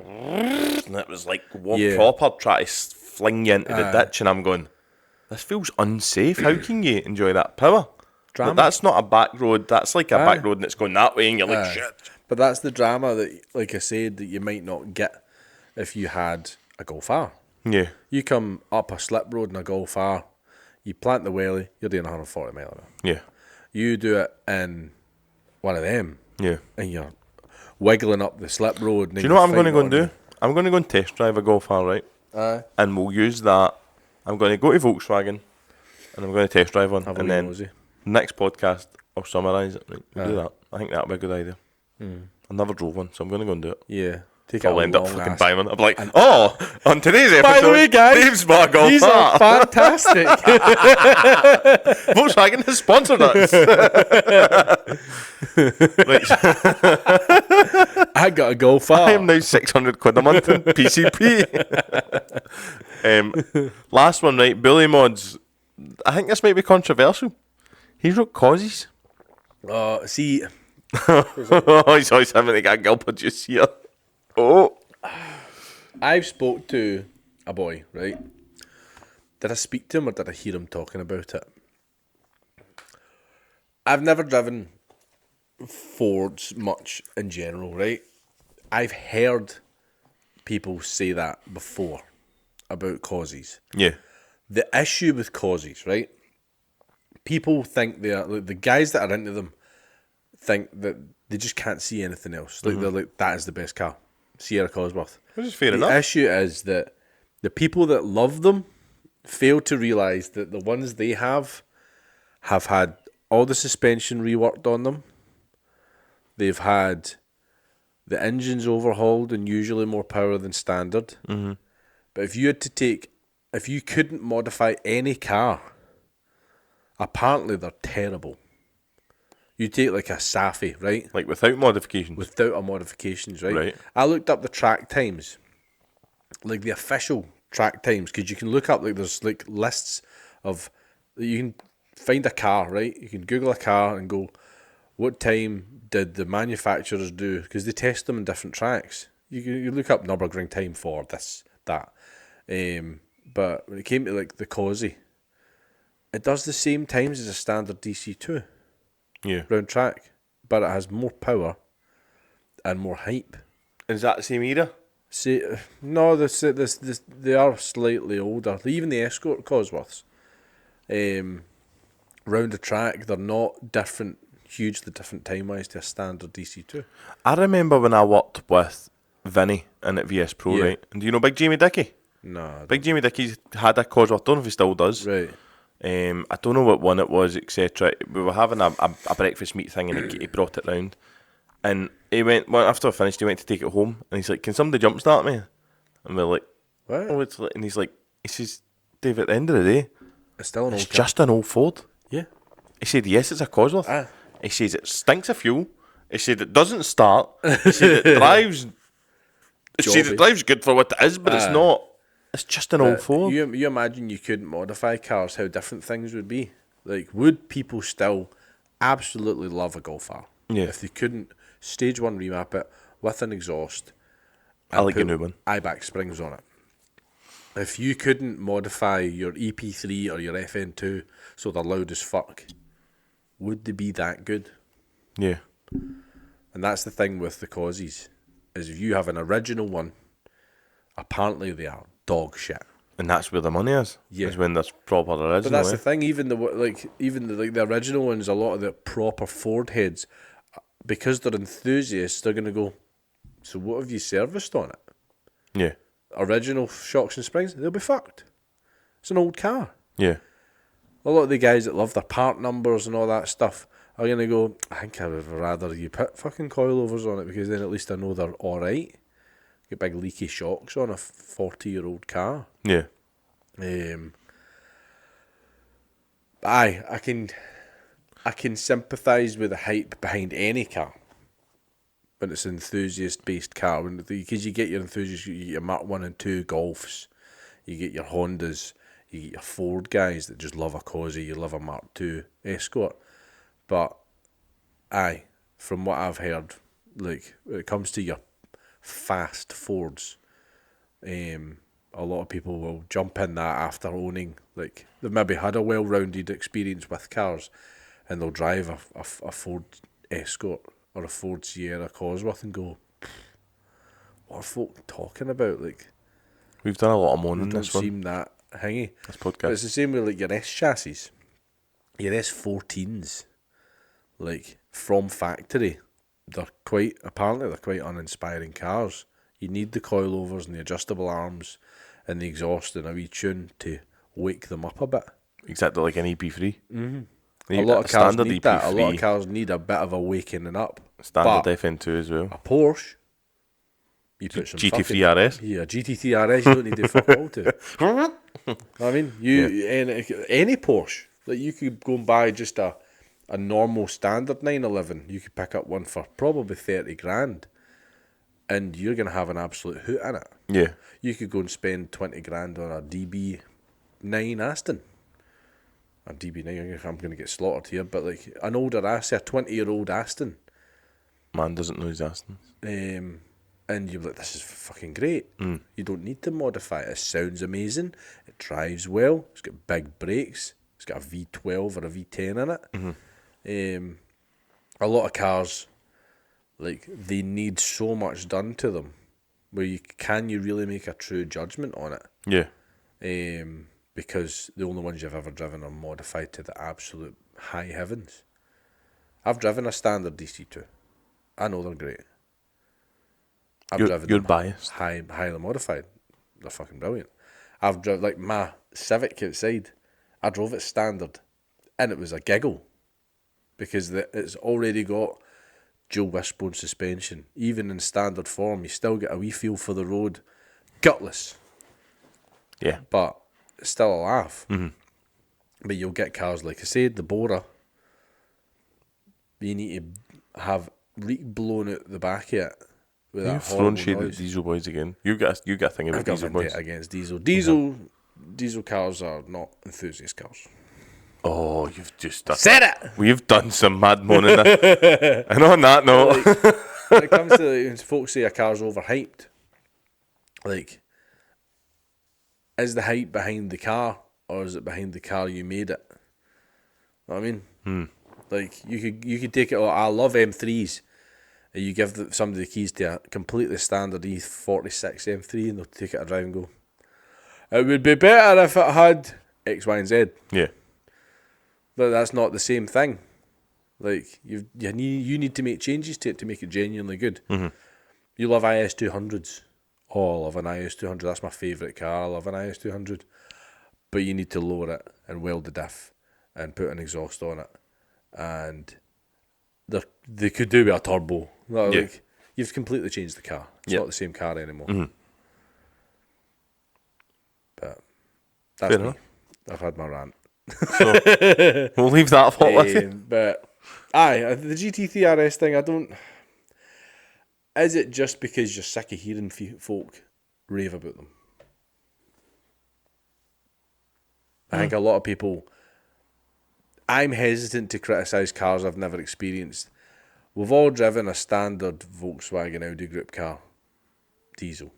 proper try to fling you into the ditch. And I'm going, this feels unsafe. How can you enjoy that power? Drama. But that's not a back road. That's like a back road and it's going that way and you're like, shit. But that's the drama that, like I said, that you might not get if you had a Golf R. Yeah. You come up a slip road in a Golf R, you plant the wheelie, you're doing 140 mile an hour. Yeah. You do it in one of them, Yeah. and you're wiggling up the slip road. Do you know what I'm going to go and do? I'm going to go and test drive a Golf R, right? And we'll use that. I'm going to go to Volkswagen and I'm going to test drive one. And then next podcast, I'll summarise it. Right? We'll do that. I think that'll be a good idea. I never drove one, so I'm going to go and do it. Yeah. Take I'll it end up long fucking ass. buying one. I'm like, on today's episode, By the way, guys, Dave's bought a Golf these are fantastic. Volkswagen has sponsored us. I got to go far. I am now £600 a month in PCP. Last one, right? Bully Mods. I think this might be controversial. He wrote causes. See, Oh, he's always having to get a gulp of juice here. Oh. I've spoke to a boy, right? Did I speak to him or did I hear him talking about it? I've never driven Fords much in general, right? I've heard people say that before about causes. Yeah. The issue with causes, right? People think they are, like, the guys that are into them think that they just can't see anything else. Like they're like, that is the best car, Sierra Cosworth. Which is fair The enough. issue is that the people that love them fail to realise that the ones they have had all the suspension reworked on them. They've had the engines overhauled and usually more power than standard. Mm-hmm. But if you couldn't modify any car, apparently they're terrible. You take like a Safi, right? Like without modifications. Without a modifications, right? Right. I looked up the track times, like the official track times, because you can look up, like, there's like lists of, you can find a car, right? You can Google a car and go, what time did the manufacturers do? Because they test them in different tracks. You look up Nürburgring time for this, that. But when it came to like the Cosy, it does the same times as a standard DC2. Yeah. Round track, but it has more power and more hype. Is that the same era? See, no, they are slightly older. Even the Escort Cosworths, round the track, they're not different, hugely different time-wise to a standard DC2. I remember when I worked with Vinny in at VS Pro, Yeah. right? And do you know Big Jamie Dickey? No. Big Jamie Dickey's had a Cosworth, don't know if he still does. Right. I don't know what one it was, etc. We were having a breakfast meet thing and he brought it round. And he went, well, after I finished, he went to take it home. And he's like, can somebody jumpstart me? And we're like, What? oh, it's like, and he's like, he says, Dave, at the end of the day, It's still an it's old car. just an old Ford. Yeah. He said, yes, it's a Cosworth. Ah. He says, it stinks of fuel. He said, it doesn't start. He said, it drives. He said, it drives good for what it is, but it's not. It's just an old Ford. You imagine you couldn't modify cars, how different things would be. Like, would people still absolutely love a Golf R? Yeah. If they couldn't stage one remap it with an exhaust. I like a put new one. IBAC springs on it. If you couldn't modify your EP3 or your FN2 so they're loud as fuck, would they be that good? Yeah. And that's the thing with the Causies, is if you have an original one, apparently they are dog shit. And that's where the money is. Yeah. Is when there's proper original. But that's the thing. Even the original ones, a lot of the proper Ford heads, because they're enthusiasts, they're gonna go, so what have you serviced on it? Yeah. Original shocks and springs, they'll be fucked. It's an old car. Yeah. A lot of the guys that love their part numbers and all that stuff are gonna go, I think I would rather you put fucking coilovers on it, because then at least I know they're alright. Get big leaky shocks on a 40-year-old car. Yeah. I can sympathise with the hype behind any car when it's an enthusiast-based car. Because you get your enthusiasts, you get your Mark 1 and 2 Golfs, you get your Hondas, you get your Ford guys that just love a Cosy, you love a Mark 2 Escort. But, from what I've heard, like, when it comes to your fast Fords, a lot of people will jump in that after owning, like, they've maybe had a well-rounded experience with cars, and they'll drive a Ford Escort or a Ford Sierra Cosworth and go, what are folk talking about? Like, We've done a lot of moaning they in don't this one. seem that hingy. This But podcast. it's the same with like your S chassis, your S14s, like from factory. Apparently they're quite uninspiring cars. You need the coilovers and the adjustable arms and the exhaust and a wee tune to wake them up a bit. Exactly like an EP3. A lot of cars standard need that. A EP3. lot of cars need a bit of a wakening up. Standard But FN2 as well. a Porsche, you put some GT3 fucking, RS. Yeah, GT3 RS. You don't need to fuck all to. I mean, any Porsche, like you could go and buy just a normal standard 911. You could pick up one for probably 30 grand, and you're gonna have an absolute hoot in it. Yeah. You could go and spend 20 grand on a DB9 Aston. A DB9, I'm going to get slaughtered here, but like an older Aston, a 20-year-old Aston. Man doesn't know his Astons. And you're like, this is fucking great. You don't need to modify it. It sounds amazing. It drives well. It's got big brakes. It's got a V12 or a V10 in it. A lot of cars, like, they need so much done to them. Where you really make a true judgment on it? Yeah. Because the only ones you've ever driven are modified to the absolute high heavens. I've driven a standard DC2. I know they're great. You're biased. Highly modified. They're fucking brilliant. I've driven, like, my Civic outside. I drove it standard, and it was a giggle because it's already got dual wishbone suspension. Even in standard form, you still get a wee feel for the road. Gutless. Yeah. But it's still a laugh. But you'll get cars, like I said, the Bora. You need to have reek blown out the back of it with that horrible shade noise. at Diesel Boys again. You got a thing about I've got Diesel Boys. against Diesel. Diesel cars are not enthusiast cars. Oh, you've just done... Said it! We've done some mad moaning there. And on that note... Like, when it comes to when folks say a car's overhyped, like, is the hype behind the car or is it behind the car you made it? Know what I mean? Like, you could take it... I love M3s. You give somebody the keys to a completely standard E46 M3 and they'll take it a drive and go, it would be better if it had X, Y, and Z. Yeah. But that's not the same thing. Like, you need to make changes to it to make it genuinely good. You love IS200s. Oh, I love an IS200. That's my favourite car. I love an IS200. But you need to lower it and weld the diff and put an exhaust on it. And they could do with a turbo. Like, you've completely changed the car. It's not the same car anymore. But that's me. I've had my rant. So, we'll leave that fault with you. But, the GT3 RS thing, I don't... Is it just because you're sick of hearing folk rave about them? I think a lot of people... I'm hesitant to criticise cars I've never experienced. We've all driven a standard Volkswagen Audi group car. Diesel.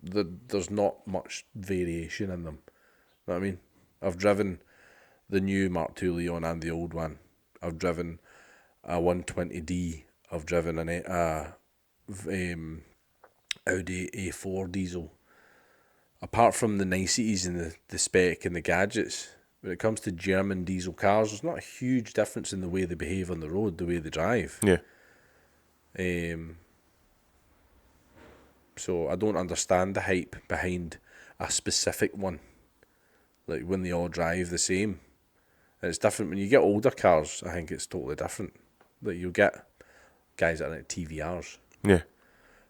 There's not much variation in them. Know what I mean? I've driven the new Mark II Leon and the old one. I've driven a 120D. I've driven an Audi A4 diesel. Apart from the niceties and the spec and the gadgets, when it comes to German diesel cars, there's not a huge difference in the way they behave on the road, the way they drive. Yeah. So I don't understand the hype behind a specific one. Like when they all drive the same. And it's different when you get older cars. I think it's totally different. Like you'll get guys that are like TVRs. Yeah.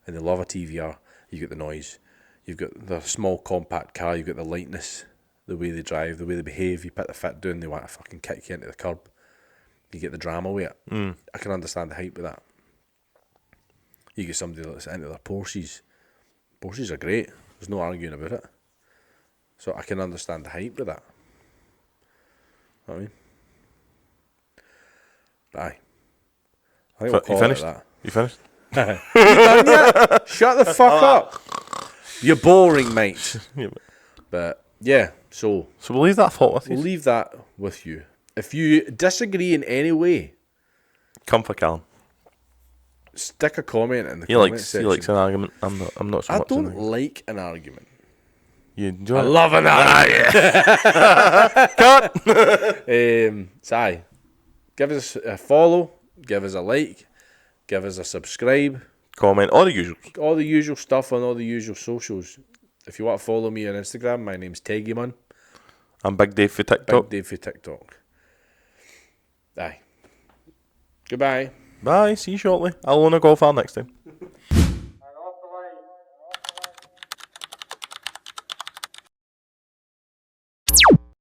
And they love a TVR. You get the noise. You've got the small compact car. You've got the lightness, the way they drive, the way they behave. You put the foot down, they want to fucking kick you into the curb. You get the drama with it. I can understand the hype with that. You get somebody that's into their Porsches. Porsches are great. There's no arguing about it. So I can understand the hype with that. Know what I mean? But aye. I think we'll call it that. You finished? You done yet? Shut the fuck up. You're boring, mate. But yeah, so we'll leave that thought with you. We'll leave that with you. If you disagree in any way, come for Callum. Stick a comment in the comment section. He likes an argument. I'm not so much. I don't like an argument. You enjoy I love an argument. Cut. So aye, give us a follow, give us a like, give us a subscribe. Comment, all the usual. All the usual stuff on all the usual socials. If you want to follow me on Instagram, my name's Teggyman. I'm Big Dave for TikTok. Big Dave for TikTok. Aye. Goodbye. Bye, see you shortly. I'll own a golf next time.